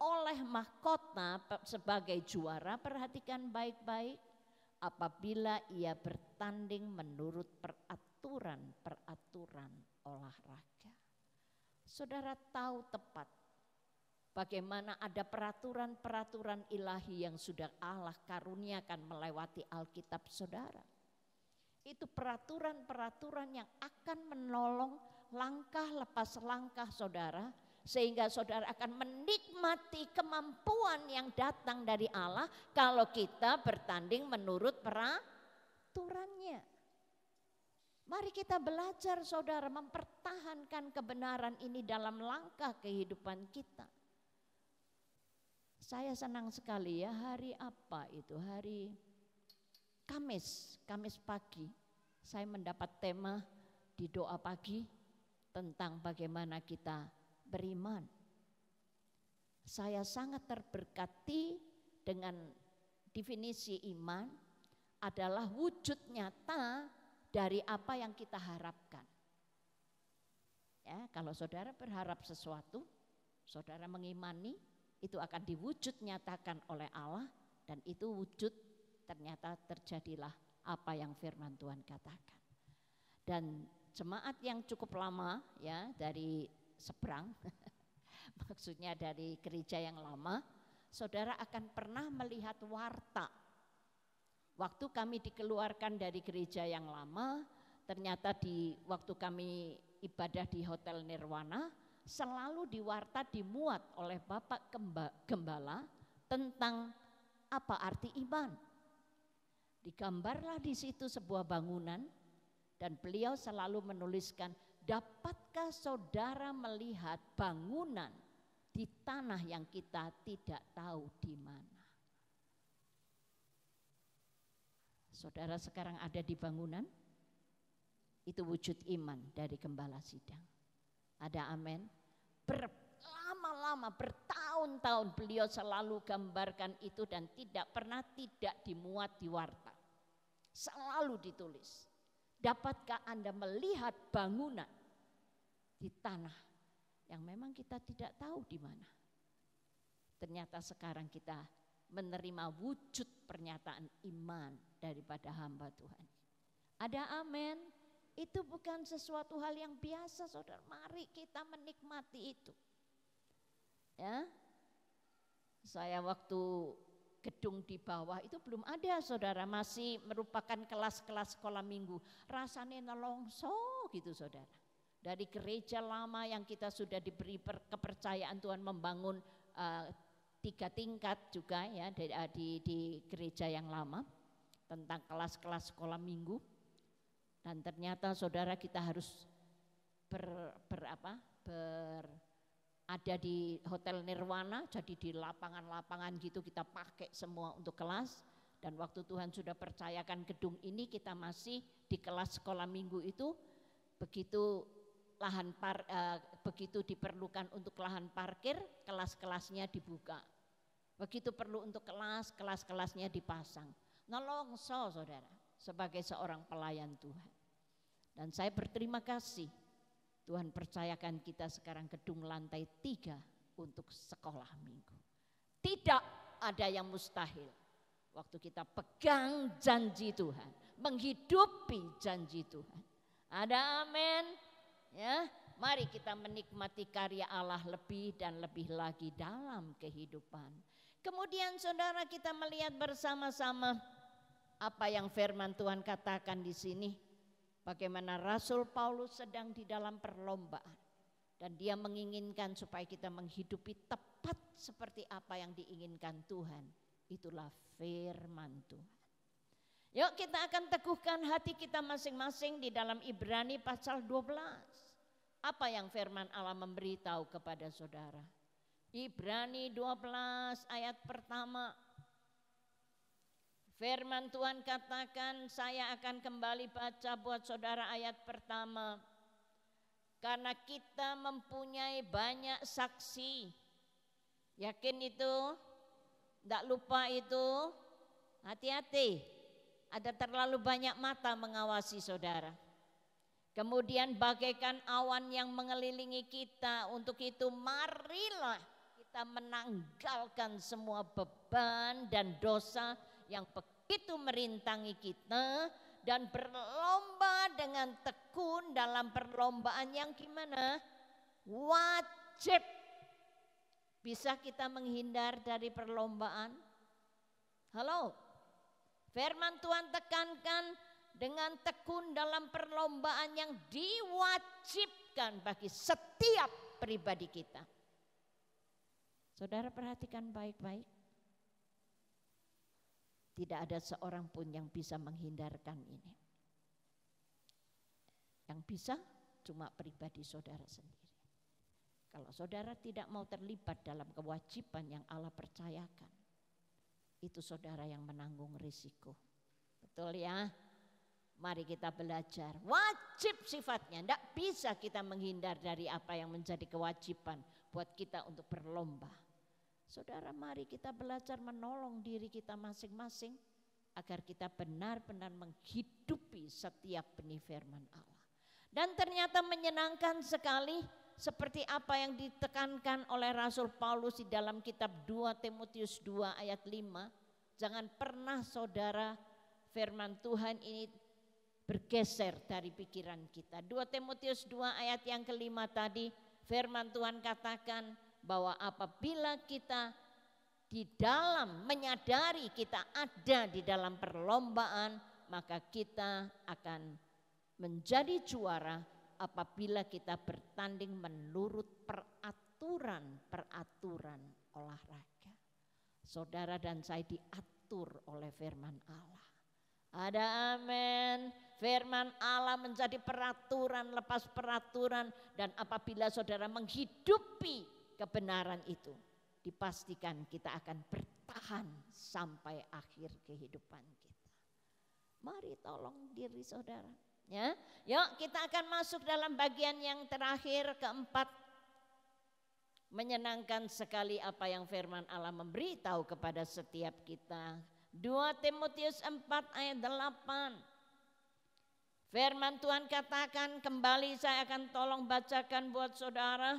[SPEAKER 3] memperoleh mahkota sebagai juara, perhatikan baik-baik, apabila ia bertanding menurut peraturan-peraturan olahraga. Saudara tahu tepat bagaimana ada peraturan-peraturan ilahi yang sudah Allah karuniakan melewati Alkitab saudara. Itu peraturan-peraturan yang akan menolong langkah lepas langkah saudara, sehingga saudara akan menikmati kemampuan yang datang dari Allah kalau kita bertanding menurut peraturannya. Mari kita belajar saudara mempertahankan kebenaran ini dalam langkah kehidupan kita. Saya senang sekali ya, hari apa itu? Hari Kamis pagi. Saya mendapat tema di doa pagi tentang bagaimana kita beriman. Saya sangat terberkati dengan definisi iman adalah wujud nyata dari apa yang kita harapkan. Ya, kalau saudara berharap sesuatu, saudara mengimani, itu akan diwujud nyatakan oleh Allah, dan itu wujud ternyata terjadilah apa yang firman Tuhan katakan. Dan jemaat yang cukup lama ya dari seberang, maksudnya dari gereja yang lama, saudara akan pernah melihat warta. Waktu kami dikeluarkan dari gereja yang lama, ternyata waktu kami ibadah di Hotel Nirwana, selalu di warta dimuat oleh Bapak Gembala tentang apa arti iman. Digambarlah di situ sebuah bangunan dan beliau selalu menuliskan, dapatkah saudara melihat bangunan di tanah yang kita tidak tahu di mana? Saudara sekarang ada di bangunan, itu wujud iman dari Gembala Sidang. Ada amin? Berlama-lama, bertahun-tahun beliau selalu gambarkan itu dan tidak pernah tidak dimuat di warta. Selalu ditulis. Dapatkah Anda melihat bangunan di tanah yang memang kita tidak tahu di mana? Ternyata sekarang kita menerima wujud pernyataan iman daripada hamba Tuhan. Ada amin? Itu bukan sesuatu hal yang biasa saudara. Mari kita menikmati itu. Ya, saya waktu gedung di bawah itu belum ada saudara, masih merupakan kelas-kelas sekolah minggu. Rasanya nelongso gitu saudara. Dari gereja lama yang kita sudah diberi kepercayaan Tuhan membangun 3 tingkat juga ya di gereja yang lama tentang kelas-kelas sekolah minggu. Dan ternyata saudara kita harus ada di Hotel Nirwana, jadi di lapangan-lapangan gitu kita pakai semua untuk kelas. Dan waktu Tuhan sudah percayakan gedung ini, kita masih di kelas sekolah minggu itu, begitu begitu diperlukan untuk lahan parkir, kelas-kelasnya dibuka. Begitu perlu untuk kelas-kelasnya dipasang. Nolongso saudara, sebagai seorang pelayan Tuhan. Dan saya berterima kasih Tuhan percayakan kita sekarang gedung lantai 3 untuk sekolah minggu. Tidak ada yang mustahil. Waktu kita pegang janji Tuhan, menghidupi janji Tuhan. Ada amin? Ya, mari kita menikmati karya Allah lebih dan lebih lagi dalam kehidupan. Kemudian saudara kita melihat bersama-sama apa yang firman Tuhan katakan di sini. Bagaimana Rasul Paulus sedang di dalam perlombaan. Dan dia menginginkan supaya kita menghidupi tepat seperti apa yang diinginkan Tuhan. Itulah firman Tuhan. Yuk kita akan teguhkan hati kita masing-masing di dalam Ibrani pasal 12. Apa yang firman Allah memberitahu kepada saudara? Ibrani 12 ayat pertama. Firman Tuhan katakan, saya akan kembali baca buat saudara ayat pertama. Karena kita mempunyai banyak saksi. Yakin itu? Tidak lupa itu? Hati-hati. Ada terlalu banyak mata mengawasi saudara. Kemudian bagaikan awan yang mengelilingi kita. Untuk itu marilah kita menanggalkan semua beban dan dosa yang begitu merintangi kita dan berlomba dengan tekun dalam perlombaan yang gimana? Wajib. Bisa kita menghindar dari perlombaan? Halo? Firman Tuhan tekankan dengan tekun dalam perlombaan yang diwajibkan bagi setiap pribadi kita. Saudara perhatikan baik-baik. Tidak ada seorang pun yang bisa menghindarkan ini. Yang bisa cuma pribadi saudara sendiri. Kalau saudara tidak mau terlibat dalam kewajiban yang Allah percayakan, itu saudara yang menanggung risiko. Betul ya? Mari kita belajar. Wajib sifatnya, tidak bisa kita menghindar dari apa yang menjadi kewajiban buat kita untuk berlomba. Saudara, mari kita belajar menolong diri kita masing-masing agar kita benar-benar menghidupi setiap benih firman Allah. Dan ternyata menyenangkan sekali seperti apa yang ditekankan oleh Rasul Paulus di dalam kitab 2 Timotius 2 ayat 5. Jangan pernah saudara firman Tuhan ini bergeser dari pikiran kita. 2 Timotius 2 ayat yang kelima tadi firman Tuhan katakan bahwa apabila kita di dalam menyadari kita ada di dalam perlombaan, maka kita akan menjadi juara apabila kita bertanding menurut peraturan olahraga. Saudara dan saya diatur oleh firman Allah. Ada amin. Firman Allah menjadi peraturan lepas peraturan, dan apabila saudara menghidupi kebenaran itu, dipastikan kita akan bertahan sampai akhir kehidupan kita. Mari tolong diri saudara. Ya, yuk kita akan masuk dalam bagian yang terakhir, keempat. Menyenangkan sekali apa yang firman Allah memberitahu kepada setiap kita. 2 Timotius 4 ayat 8. Firman Tuhan katakan, kembali saya akan tolong bacakan buat saudara.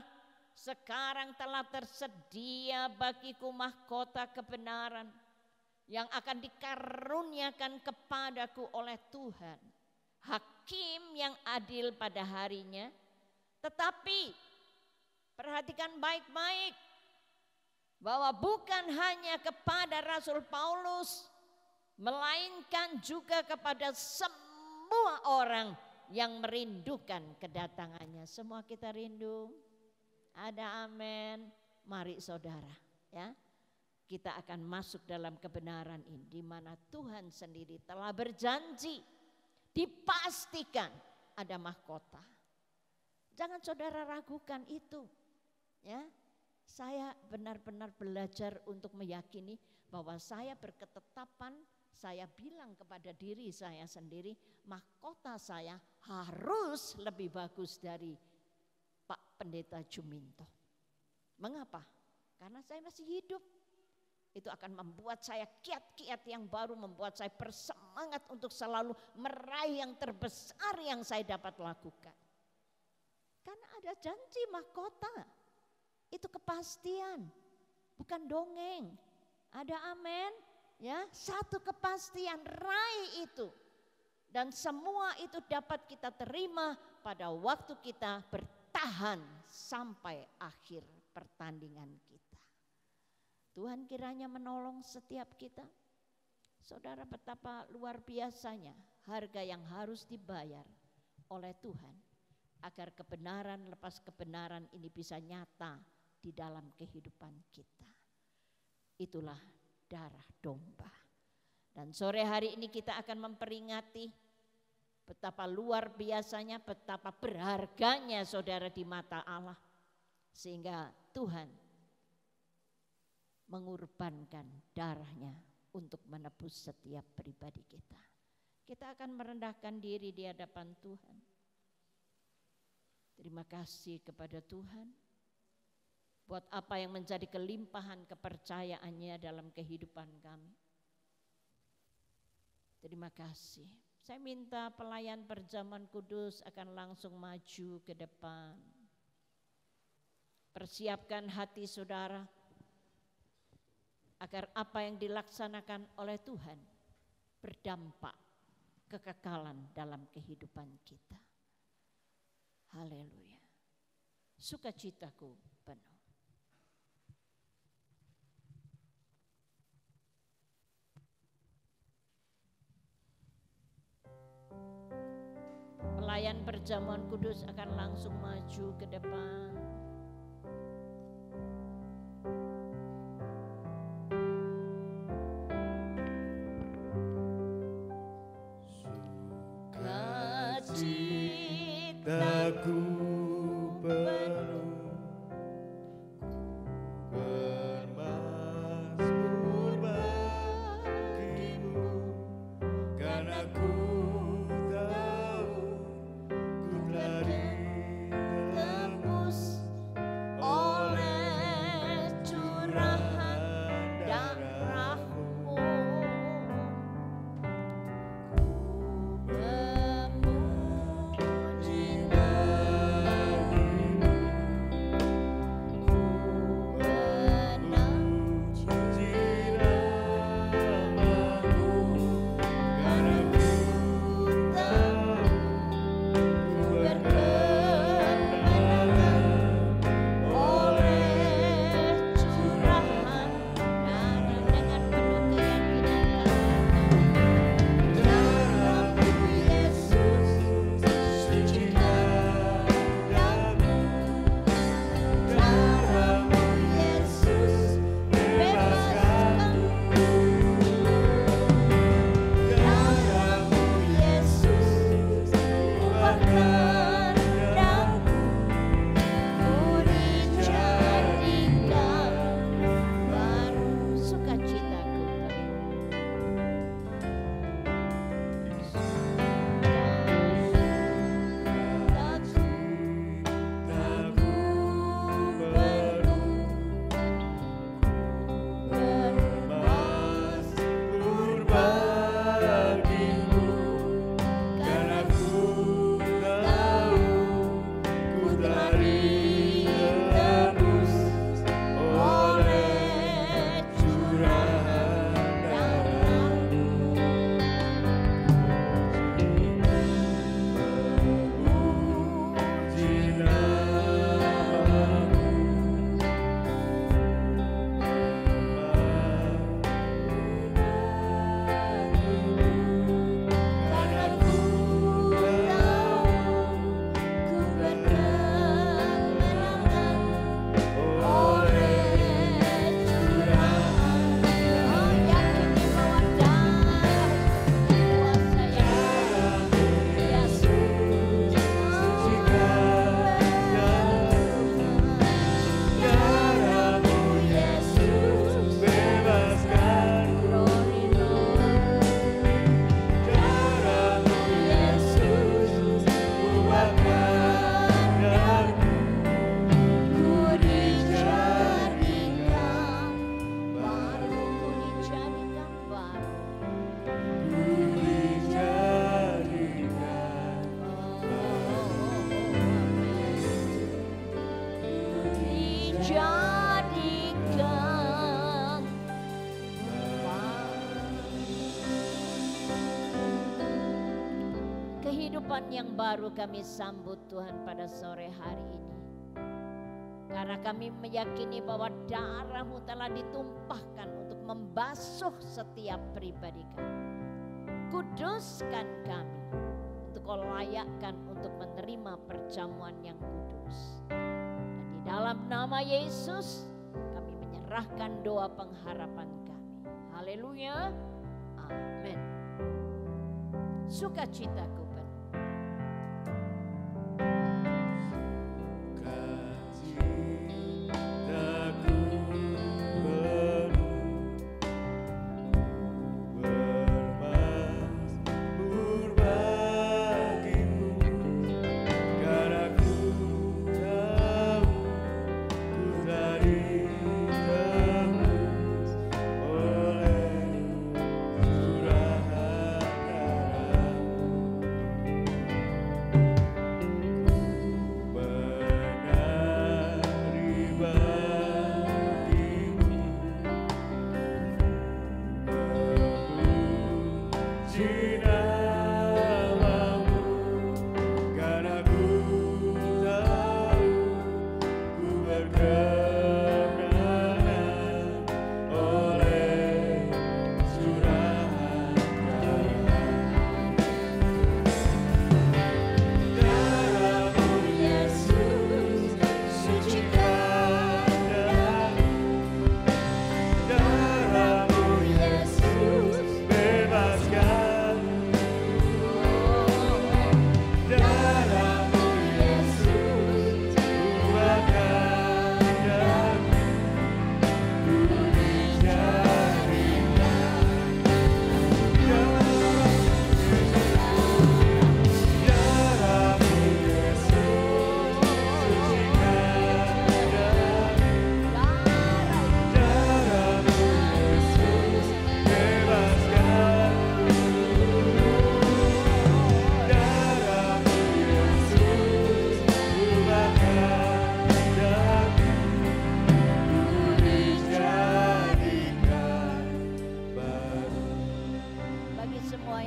[SPEAKER 3] Sekarang telah tersedia bagiku mahkota kebenaran yang akan dikaruniakan kepadaku oleh Tuhan, hakim yang adil pada harinya. Tetapi perhatikan baik-baik bahwa bukan hanya kepada Rasul Paulus, melainkan juga kepada semua orang yang merindukan kedatangannya. Semua kita rindu. Ada amin. Mari saudara, ya. Kita akan masuk dalam kebenaran ini di mana Tuhan sendiri telah berjanji, dipastikan ada mahkota. Jangan saudara ragukan itu. Ya. Saya benar-benar belajar untuk meyakini bahwa saya berketetapan, saya bilang kepada diri saya sendiri, mahkota saya harus lebih bagus dari Pak Pendeta Juminto. Mengapa? Karena saya masih hidup. Itu akan membuat saya kiat-kiat yang baru, membuat saya bersemangat untuk selalu meraih yang terbesar yang saya dapat lakukan. Karena ada janji mahkota. Itu kepastian, bukan dongeng. Ada amin, ya. Satu kepastian, raih itu. Dan semua itu dapat kita terima pada waktu kita bertahan sampai akhir pertandingan kita. Tuhan kiranya menolong setiap kita. Saudara, betapa luar biasanya harga yang harus dibayar oleh Tuhan agar kebenaran lepas kebenaran ini bisa nyata di dalam kehidupan kita. Itulah darah domba. Dan sore hari ini kita akan memperingati betapa luar biasanya, betapa berharganya saudara di mata Allah. Sehingga Tuhan mengorbankan darahnya untuk menebus setiap pribadi kita. Kita akan merendahkan diri di hadapan Tuhan. Terima kasih kepada Tuhan buat apa yang menjadi kelimpahan kepercayaannya dalam kehidupan kami. Terima kasih. Saya minta pelayan perjamuan kudus akan langsung maju ke depan. Persiapkan hati saudara agar apa yang dilaksanakan oleh Tuhan berdampak kekekalan dalam kehidupan kita. Haleluya. Sukacitaku penuh. Pelayan perjamuan kudus akan langsung maju ke depan.
[SPEAKER 2] Sukacitaku penuh, bermazmur bagimu, karena ku
[SPEAKER 3] kehidupan yang baru kami sambut Tuhan pada sore hari ini. Karena kami meyakini bahwa darah-Mu telah ditumpahkan untuk membasuh setiap pribadi kami. Kuduskan kami untuk Kau layakkan untuk menerima perjamuan yang kudus. Dan di dalam nama Yesus kami menyerahkan doa pengharapan kami. Haleluya. Amin. Sukacitaku penuh.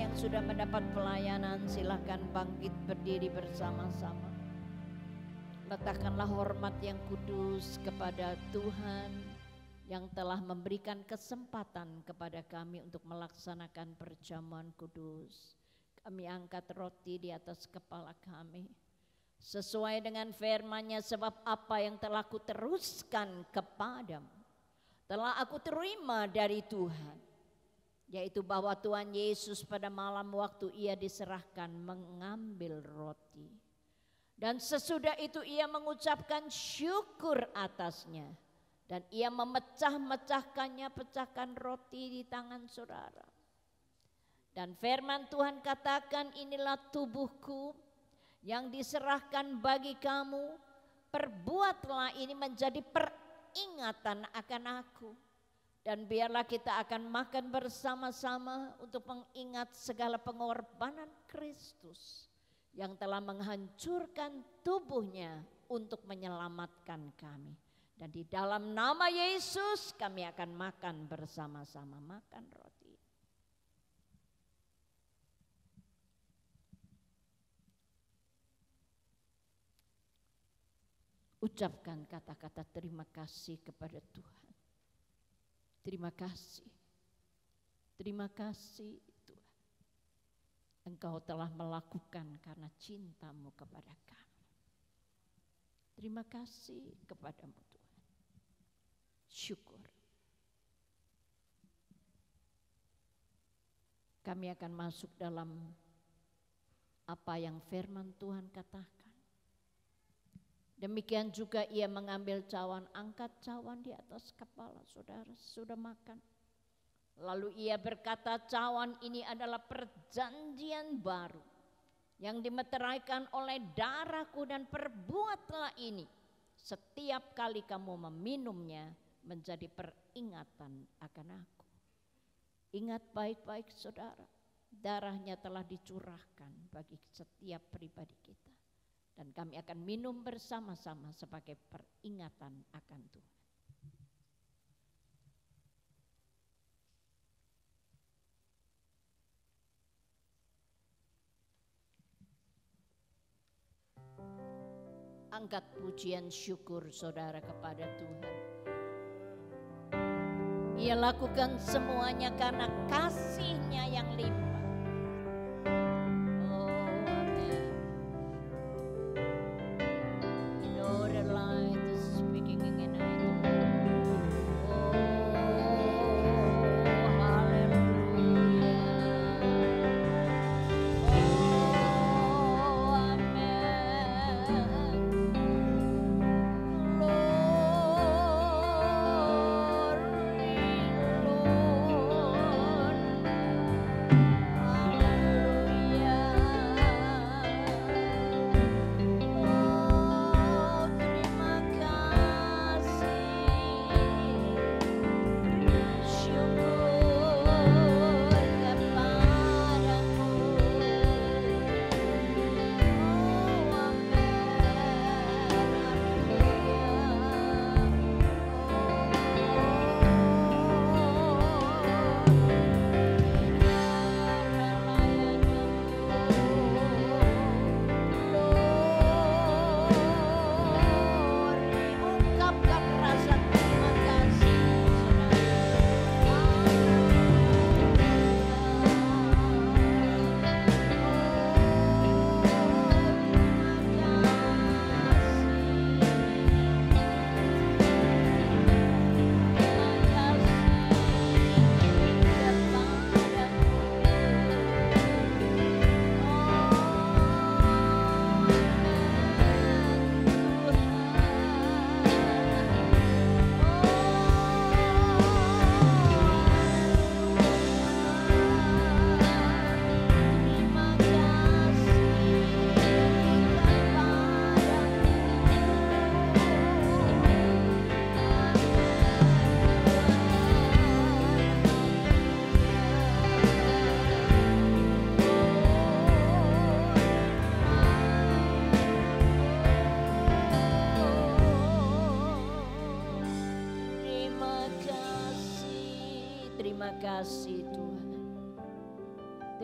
[SPEAKER 3] yang sudah mendapat pelayanan silahkan bangkit berdiri bersama-sama. Letakkanlah hormat yang kudus kepada Tuhan yang telah memberikan kesempatan kepada kami untuk melaksanakan perjamuan kudus. Kami angkat roti di atas kepala kami sesuai dengan firman-Nya, sebab apa yang telah kuteruskan kepadamu telah aku terima dari Tuhan, yaitu bahwa Tuhan Yesus pada malam waktu ia diserahkan mengambil roti, dan sesudah itu ia mengucapkan syukur atasnya, dan ia memecah-mecahkannya, pecahkan roti di tangan saudara. Dan firman Tuhan katakan, inilah tubuhku yang diserahkan bagi kamu, perbuatlah ini menjadi peringatan akan aku. Dan biarlah kita akan makan bersama-sama untuk mengingat segala pengorbanan Kristus yang telah menghancurkan tubuhnya untuk menyelamatkan kami. Dan di dalam nama Yesus kami akan makan bersama-sama, makan roti. Ucapkan kata-kata terima kasih kepada Tuhan. Terima kasih. Terima kasih Tuhan. Engkau telah melakukan karena cinta-Mu kepada kami. Terima kasih kepadamu Tuhan. Syukur. Kami akan masuk dalam apa yang firman Tuhan katakan. Demikian juga ia mengambil cawan, angkat cawan di atas kepala saudara, sudah makan. Lalu ia berkata, cawan ini adalah perjanjian baru yang dimeteraikan oleh darahku, dan perbuatlah ini setiap kali kamu meminumnya menjadi peringatan akan aku. Ingat baik-baik saudara, darahnya telah dicurahkan bagi setiap pribadi kita. Dan kami akan minum bersama-sama sebagai peringatan akan Tuhan. Angkat pujian syukur saudara kepada Tuhan. Ia lakukan semuanya karena kasih-Nya yang limpah.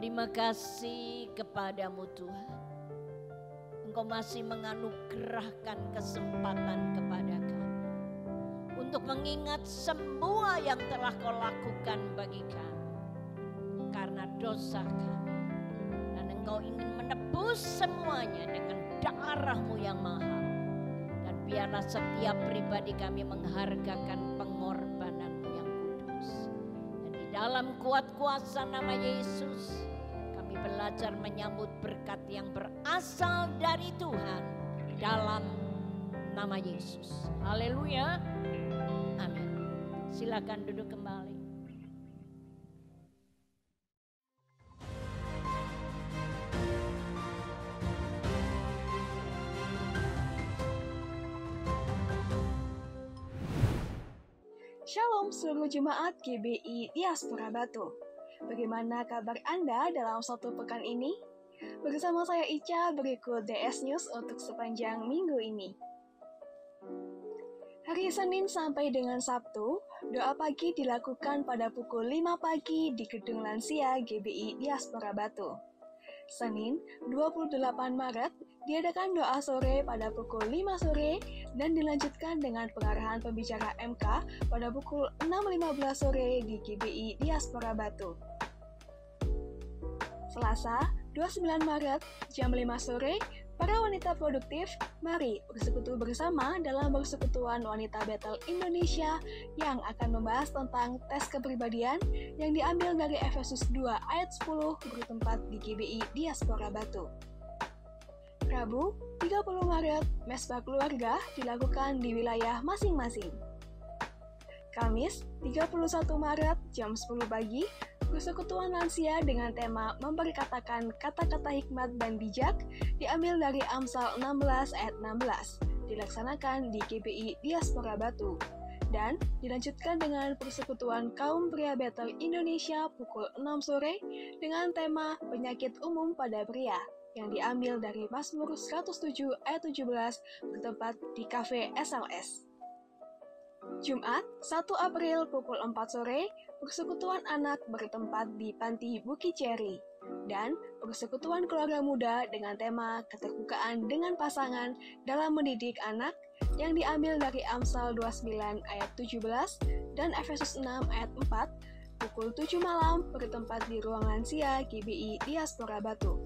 [SPEAKER 3] Terima Terima kasih kepadamu Tuhan. Engkau masih menganugerahkan kesempatan kepada kami untuk mengingat semua yang telah kau lakukan bagi kami karena dosa kami. Dan engkau ingin menebus semuanya dengan darah-Mu yang mahal. Dan biarlah setiap pribadi kami menghargakan pengorbanan-Mu yang kudus. Dan di dalam kuat kuasa nama Yesus, kami belajar menyambut berkat yang berasal dari Tuhan dalam nama Yesus. Haleluya. Amin. Silakan duduk kembali.
[SPEAKER 4] Shalom seluruh jemaat GBI Diaspora Batu. Bagaimana kabar Anda dalam satu pekan ini? Bersama saya Ica, berikut DS News untuk sepanjang minggu ini. Hari Senin sampai dengan Sabtu, doa pagi dilakukan pada pukul 5 pagi di Gedung Lansia GBI Diaspora Batu. Senin, 28 Maret, diadakan doa sore pada pukul 5 sore dan dilanjutkan dengan pengarahan pembicara MK pada pukul 6.15 sore di GBI Diaspora Batu. Selasa, 29 Maret, jam 5 sore, para wanita produktif, mari bersekutu bersama dalam Persekutuan Wanita Betel Indonesia yang akan membahas tentang tes kepribadian yang diambil dari Efesus 2 ayat 10 bertempat di GBI Diaspora Batu. Rabu, 30 Maret, mesbah keluarga dilakukan di wilayah masing-masing. Kamis, 31 Maret, jam 10 pagi, Persekutuan Lansia dengan tema memperkatakan kata-kata hikmat dan bijak diambil dari Amsal 16 ayat 16, dilaksanakan di GBI Diaspora Batu, dan dilanjutkan dengan Persekutuan Kaum Pria Betel Indonesia pukul 6 sore dengan tema penyakit umum pada pria, yang diambil dari Mazmur 107 ayat 17 bertempat di Cafe SLS. Jumat, 1 April pukul 4 sore, Persekutuan Anak bertempat di Panti Bukit Cherry, dan Persekutuan Keluarga Muda dengan tema keterbukaan dengan pasangan dalam mendidik anak yang diambil dari Amsal 29 ayat 17 dan Efesus 6 ayat 4, pukul 7 malam bertempat di Ruang Lansia GBI Diaspora Batu.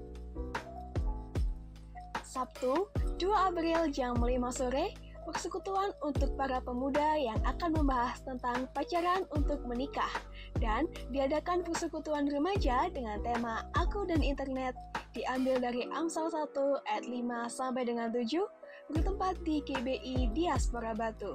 [SPEAKER 4] Sabtu, 2 April jam 5 sore, Persekutuan untuk para pemuda yang akan membahas tentang pacaran untuk menikah, dan diadakan persekutuan remaja dengan tema Aku dan Internet diambil dari Amsal 1 ayat 5 sampai dengan 7 bertempat di GBI Diaspora Batu.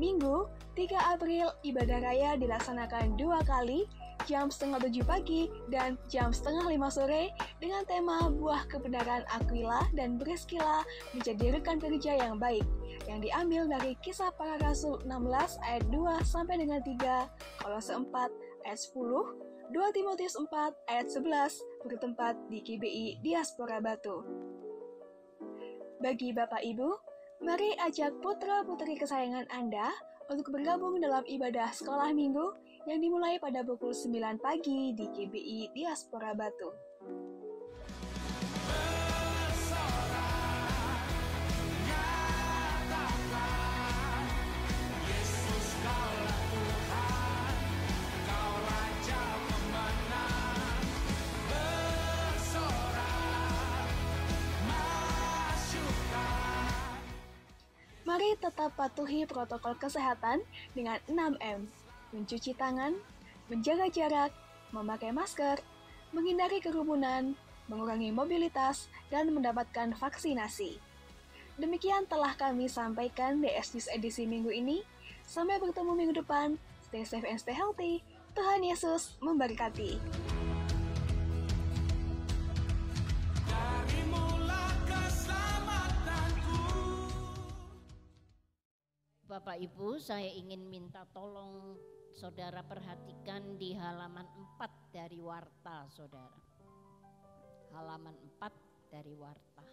[SPEAKER 4] Minggu, 3 April ibadah raya dilaksanakan 2 kali, jam 6:30 pagi dan jam 4:30 sore dengan tema buah kebenaran Aquila dan Priscilla menjadi rekan kerja yang baik, yang diambil dari Kisah Para Rasul 16 ayat 2 sampai dengan 3, Kolose 4 ayat 10, 2 Timotius 4 ayat 11 bertempat di GBI Diaspora Batu. Bagi Bapak Ibu, mari ajak putra-putri kesayangan Anda untuk bergabung dalam ibadah sekolah minggu yang dimulai pada pukul 9 pagi di GBI Diaspora Batu. Mari tetap patuhi protokol kesehatan dengan 6M. Mencuci tangan, menjaga jarak, memakai masker, menghindari kerumunan, mengurangi mobilitas, dan mendapatkan vaksinasi. Demikian telah kami sampaikan DS News edisi minggu ini. Sampai bertemu minggu depan. Stay safe and stay healthy. Tuhan Yesus memberkati.
[SPEAKER 3] Bapak Ibu, saya ingin minta tolong saudara perhatikan di halaman 4 dari warta saudara. Halaman 4 dari warta.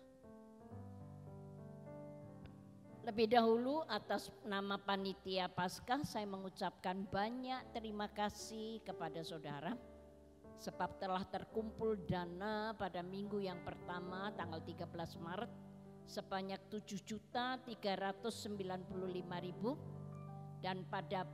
[SPEAKER 3] Lebih dahulu atas nama Panitia Paskah saya mengucapkan banyak terima kasih kepada saudara Sebab telah terkumpul dana pada minggu yang pertama tanggal 13 Maret sebanyak 7.395.000 dan pada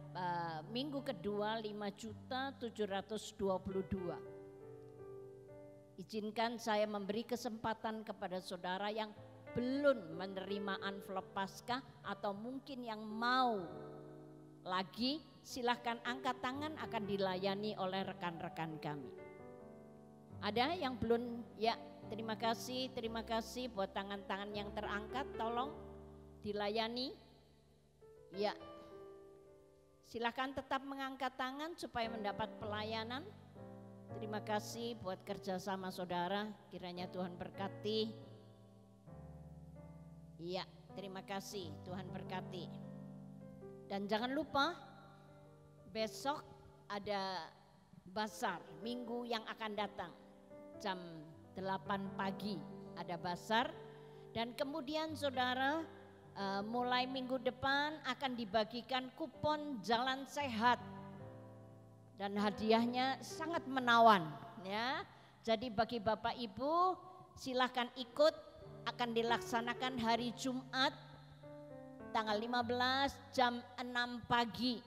[SPEAKER 3] minggu kedua 5.722.000. Izinkan saya memberi kesempatan kepada saudara yang belum menerima amplop Paskah atau mungkin yang mau lagi, silahkan angkat tangan, akan dilayani oleh rekan-rekan kami. Ada yang belum? Ya, terima kasih buat tangan-tangan yang terangkat, tolong dilayani. Ya, silahkan tetap mengangkat tangan supaya mendapat pelayanan. Terima kasih buat kerjasama saudara, kiranya Tuhan berkati. Iya, terima kasih, Tuhan berkati. Dan jangan lupa besok ada basar minggu yang akan datang. Jam 8 pagi ada basar. Dan kemudian saudara mulai minggu depan akan dibagikan kupon jalan sehat. Dan hadiahnya sangat menawan ya. Jadi bagi Bapak Ibu silahkan ikut, akan dilaksanakan hari Jumat tanggal 15 jam 6 pagi.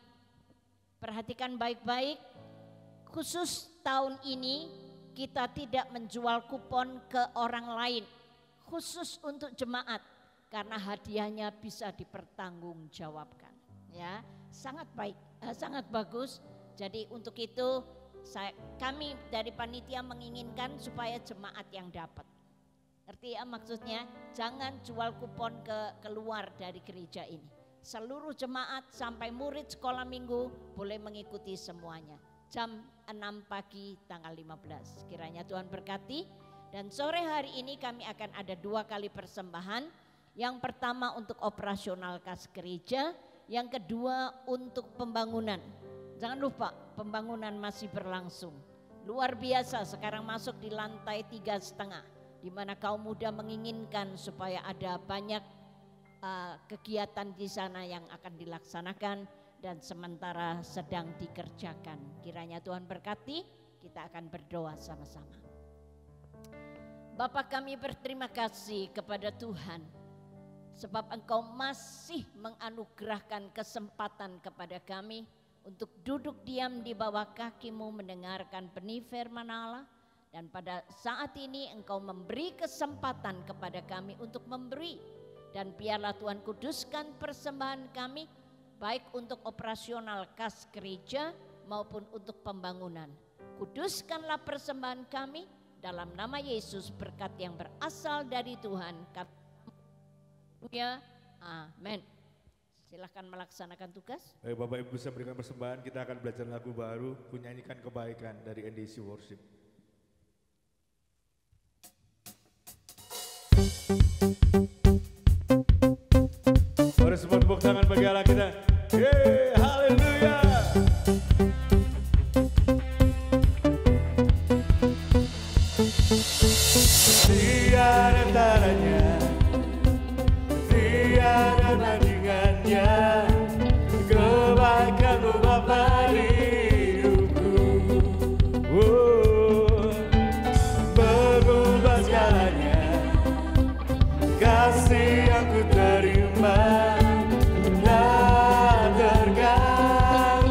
[SPEAKER 3] Perhatikan baik-baik, khusus tahun ini kita tidak menjual kupon ke orang lain, khusus untuk jemaat karena hadiahnya bisa dipertanggungjawabkan. Ya, sangat baik, sangat bagus. Jadi untuk itu kami dari panitia menginginkan supaya jemaat yang dapat. Ngerti ya maksudnya? Jangan jual kupon keluar dari gereja ini. Seluruh jemaat sampai murid sekolah minggu boleh mengikuti semuanya. Jam 6 pagi tanggal 15. Kiranya Tuhan berkati. Dan sore hari ini kami akan ada 2 kali persembahan. Yang pertama untuk operasional kas gereja. Yang kedua untuk pembangunan. Jangan lupa pembangunan masih berlangsung. Luar biasa, sekarang masuk di lantai 3,5. Di mana kaum muda menginginkan supaya ada banyak kegiatan di sana yang akan dilaksanakan dan sementara sedang dikerjakan. Kiranya Tuhan berkati, kita akan berdoa sama-sama. Bapa, kami berterima kasih kepada Tuhan sebab Engkau masih menganugerahkan kesempatan kepada kami untuk duduk diam di bawah kaki-Mu mendengarkan benih firman Allah. Dan pada saat ini Engkau memberi kesempatan kepada kami untuk memberi. Dan biarlah Tuhan kuduskan persembahan kami baik untuk operasional kas gereja maupun untuk pembangunan. Kuduskanlah persembahan kami dalam nama Yesus, berkat yang berasal dari Tuhan. Amin. Silahkan melaksanakan tugas.
[SPEAKER 2] Baik, Bapak Ibu bisa berikan persembahan, kita akan belajar lagu baru, Kunyanyikan Kebaikan dari NDC Worship. Mari semua tepuk tangan bagi Allah kita. Yeay, haleluya. Tiada tandanya, tiada tandingannya, kebaikan-Mu Bapa di hidupku. Mengubah segalanya, kasih yang ku terima tak tergantikan.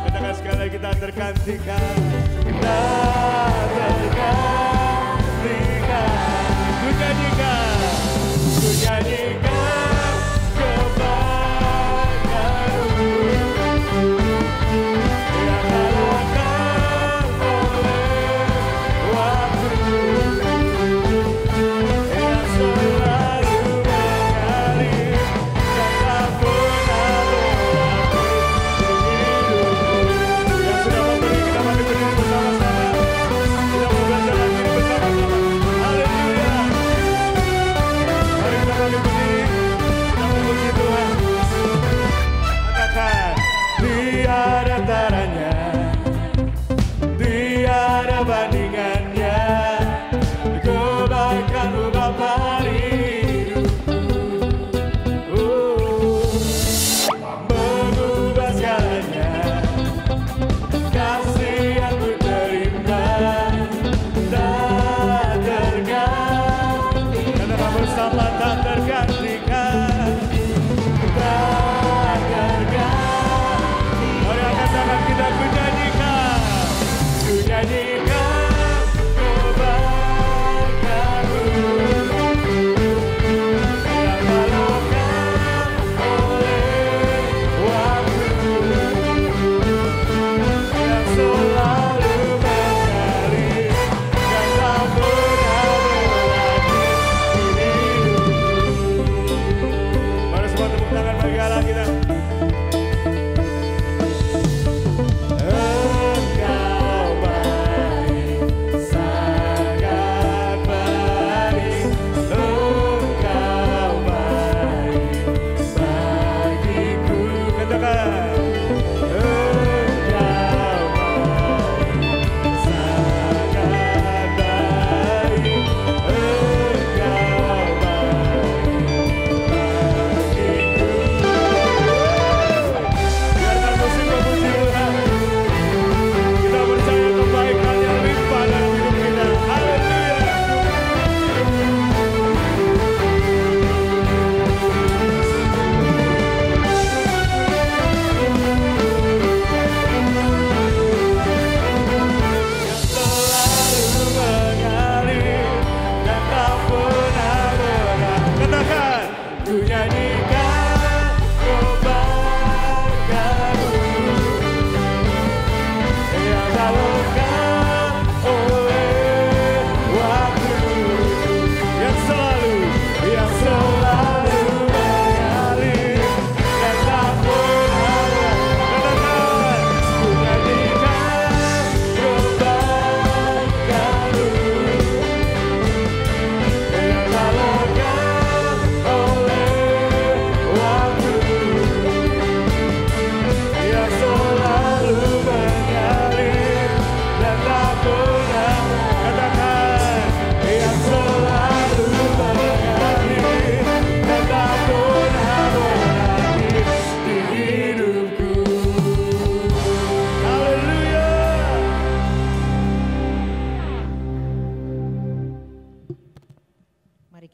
[SPEAKER 2] Katakan sekali lagi, tak tergantikan, tak tergantikan. Ku nyanyikan, ku nyanyikan kebaikan.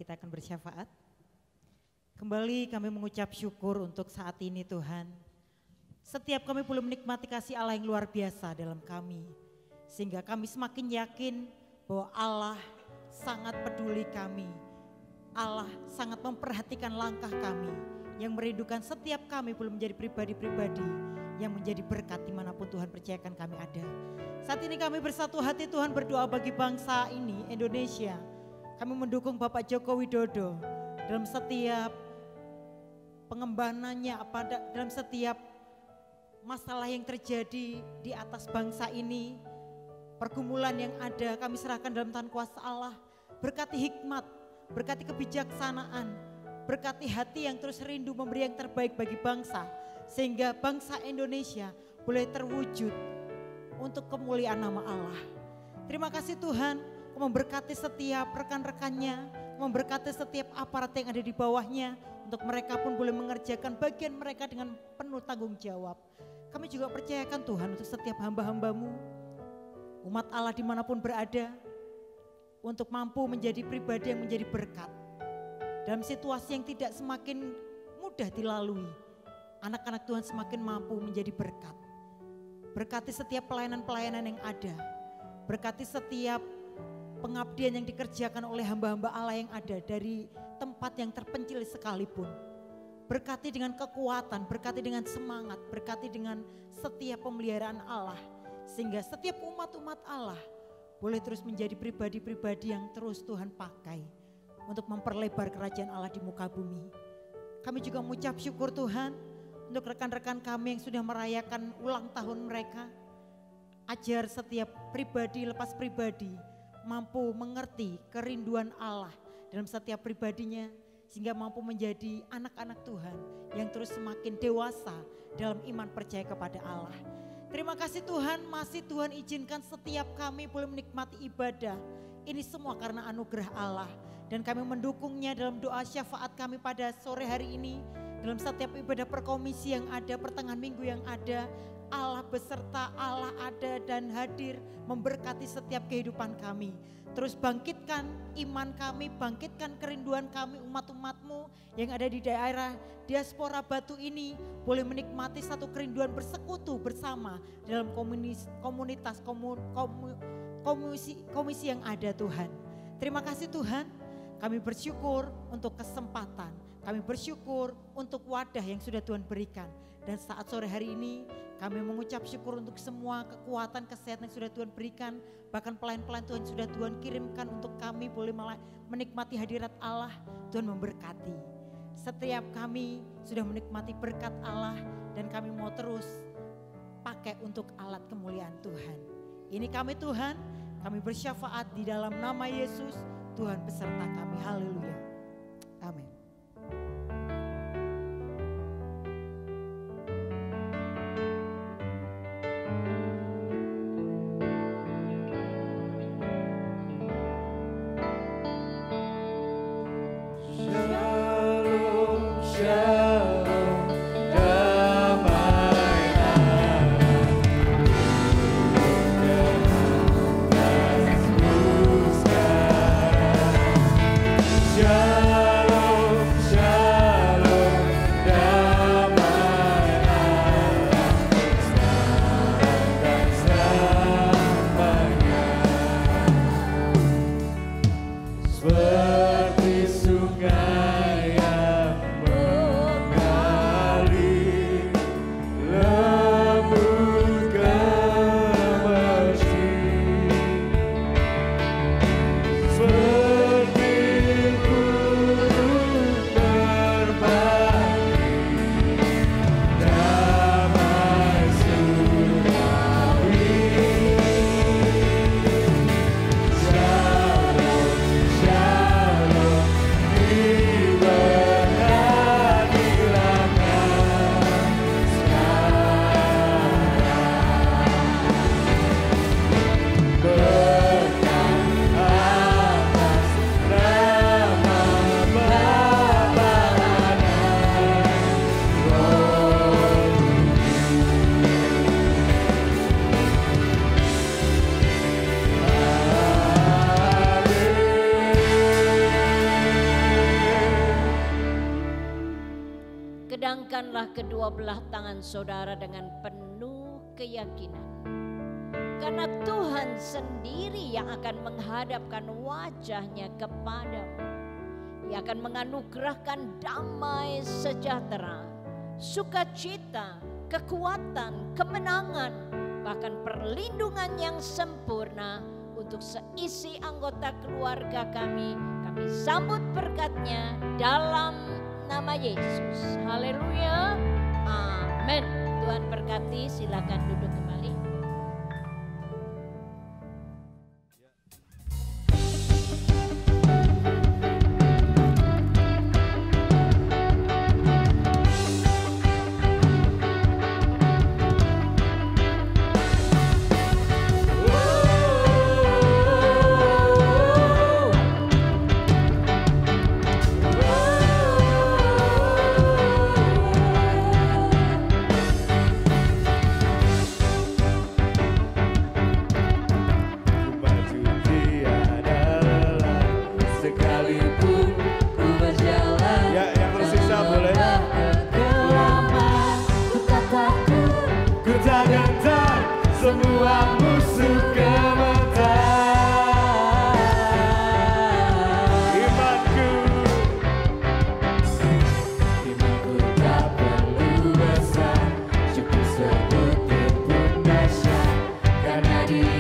[SPEAKER 5] kita akan bersyafaat. Kembali kami mengucap syukur untuk saat ini Tuhan. Setiap kami boleh menikmati kasih Allah yang luar biasa dalam kami. Sehingga kami semakin yakin bahwa Allah sangat peduli kami. Allah sangat memperhatikan langkah kami. Yang merindukan setiap kami boleh menjadi pribadi-pribadi yang menjadi berkat dimanapun Tuhan percayakan kami ada. Saat ini kami bersatu hati Tuhan berdoa bagi bangsa ini, Indonesia. Kami mendukung Bapak Joko Widodo dalam setiap pengembangannya, dalam setiap masalah yang terjadi di atas bangsa ini. Pergumulan yang ada kami serahkan dalam tangan kuasa Allah. Berkati hikmat, berkati kebijaksanaan, berkati hati yang terus rindu memberi yang terbaik bagi bangsa. Sehingga bangsa Indonesia boleh terwujud untuk kemuliaan nama Allah. Terima kasih Tuhan, memberkati setiap rekan-rekannya, memberkati setiap aparat yang ada di bawahnya, untuk mereka pun boleh mengerjakan bagian mereka dengan penuh tanggung jawab. Kami juga percayakan Tuhan untuk setiap hamba-hambamu, umat Allah dimanapun berada, untuk mampu menjadi pribadi yang menjadi berkat. Dalam situasi yang tidak semakin mudah dilalui, anak-anak Tuhan semakin mampu menjadi berkat. Berkati setiap pelayanan-pelayanan yang ada. Berkati setiap pengabdian yang dikerjakan oleh hamba-hamba Allah yang ada dari tempat yang terpencil sekalipun. Berkati dengan kekuatan, berkati dengan semangat, berkati dengan setiap pemeliharaan Allah. Sehingga setiap umat-umat Allah boleh terus menjadi pribadi-pribadi yang terus Tuhan pakai untuk memperlebar kerajaan Allah di muka bumi. Kami juga mengucap syukur Tuhan untuk rekan-rekan kami yang sudah merayakan ulang tahun mereka. Ajar setiap pribadi lepas pribadi mampu mengerti kerinduan Allah dalam setiap pribadinya, sehingga mampu menjadi anak-anak Tuhan yang terus semakin dewasa dalam iman percaya kepada Allah. Terima kasih Tuhan, masih Tuhan izinkan setiap kami boleh menikmati ibadah. Ini semua karena anugerah Allah. Dan kami mendukungnya dalam doa syafaat kami pada sore hari ini. Dalam setiap ibadah perkomisi yang ada, pertengahan minggu yang ada, Allah beserta, Allah ada dan hadir memberkati setiap kehidupan kami. Terus bangkitkan iman kami, bangkitkan kerinduan kami umat-umatmu yang ada di daerah diaspora Batu ini boleh menikmati satu kerinduan bersekutu bersama dalam komisi yang ada Tuhan. Terima kasih Tuhan, kami bersyukur untuk kesempatan, kami bersyukur untuk wadah yang sudah Tuhan berikan. Dan saat sore hari ini kami mengucap syukur untuk semua kekuatan kesehatan yang sudah Tuhan berikan. Bahkan pelayan-pelayan Tuhan sudah Tuhan kirimkan untuk kami boleh menikmati hadirat Allah. Tuhan memberkati. Setiap kami sudah menikmati berkat Allah dan kami mau terus pakai untuk alat kemuliaan Tuhan. Ini kami Tuhan, kami bersyafaat di dalam nama Yesus, Tuhan beserta kami. Haleluya. Amin.
[SPEAKER 2] Shalom.
[SPEAKER 3] Angkatlah kedua belah tangan saudara dengan penuh keyakinan. Karena Tuhan sendiri yang akan menghadapkan wajahnya kepadamu. Ia akan menganugerahkan damai sejahtera, sukacita, kekuatan, kemenangan, bahkan perlindungan yang sempurna untuk seisi anggota keluarga kami. Kami sambut berkat-Nya dalam nama Yesus. Haleluya. Amin. Tuhan berkati, silakan duduk kembali.
[SPEAKER 6] Karena Dia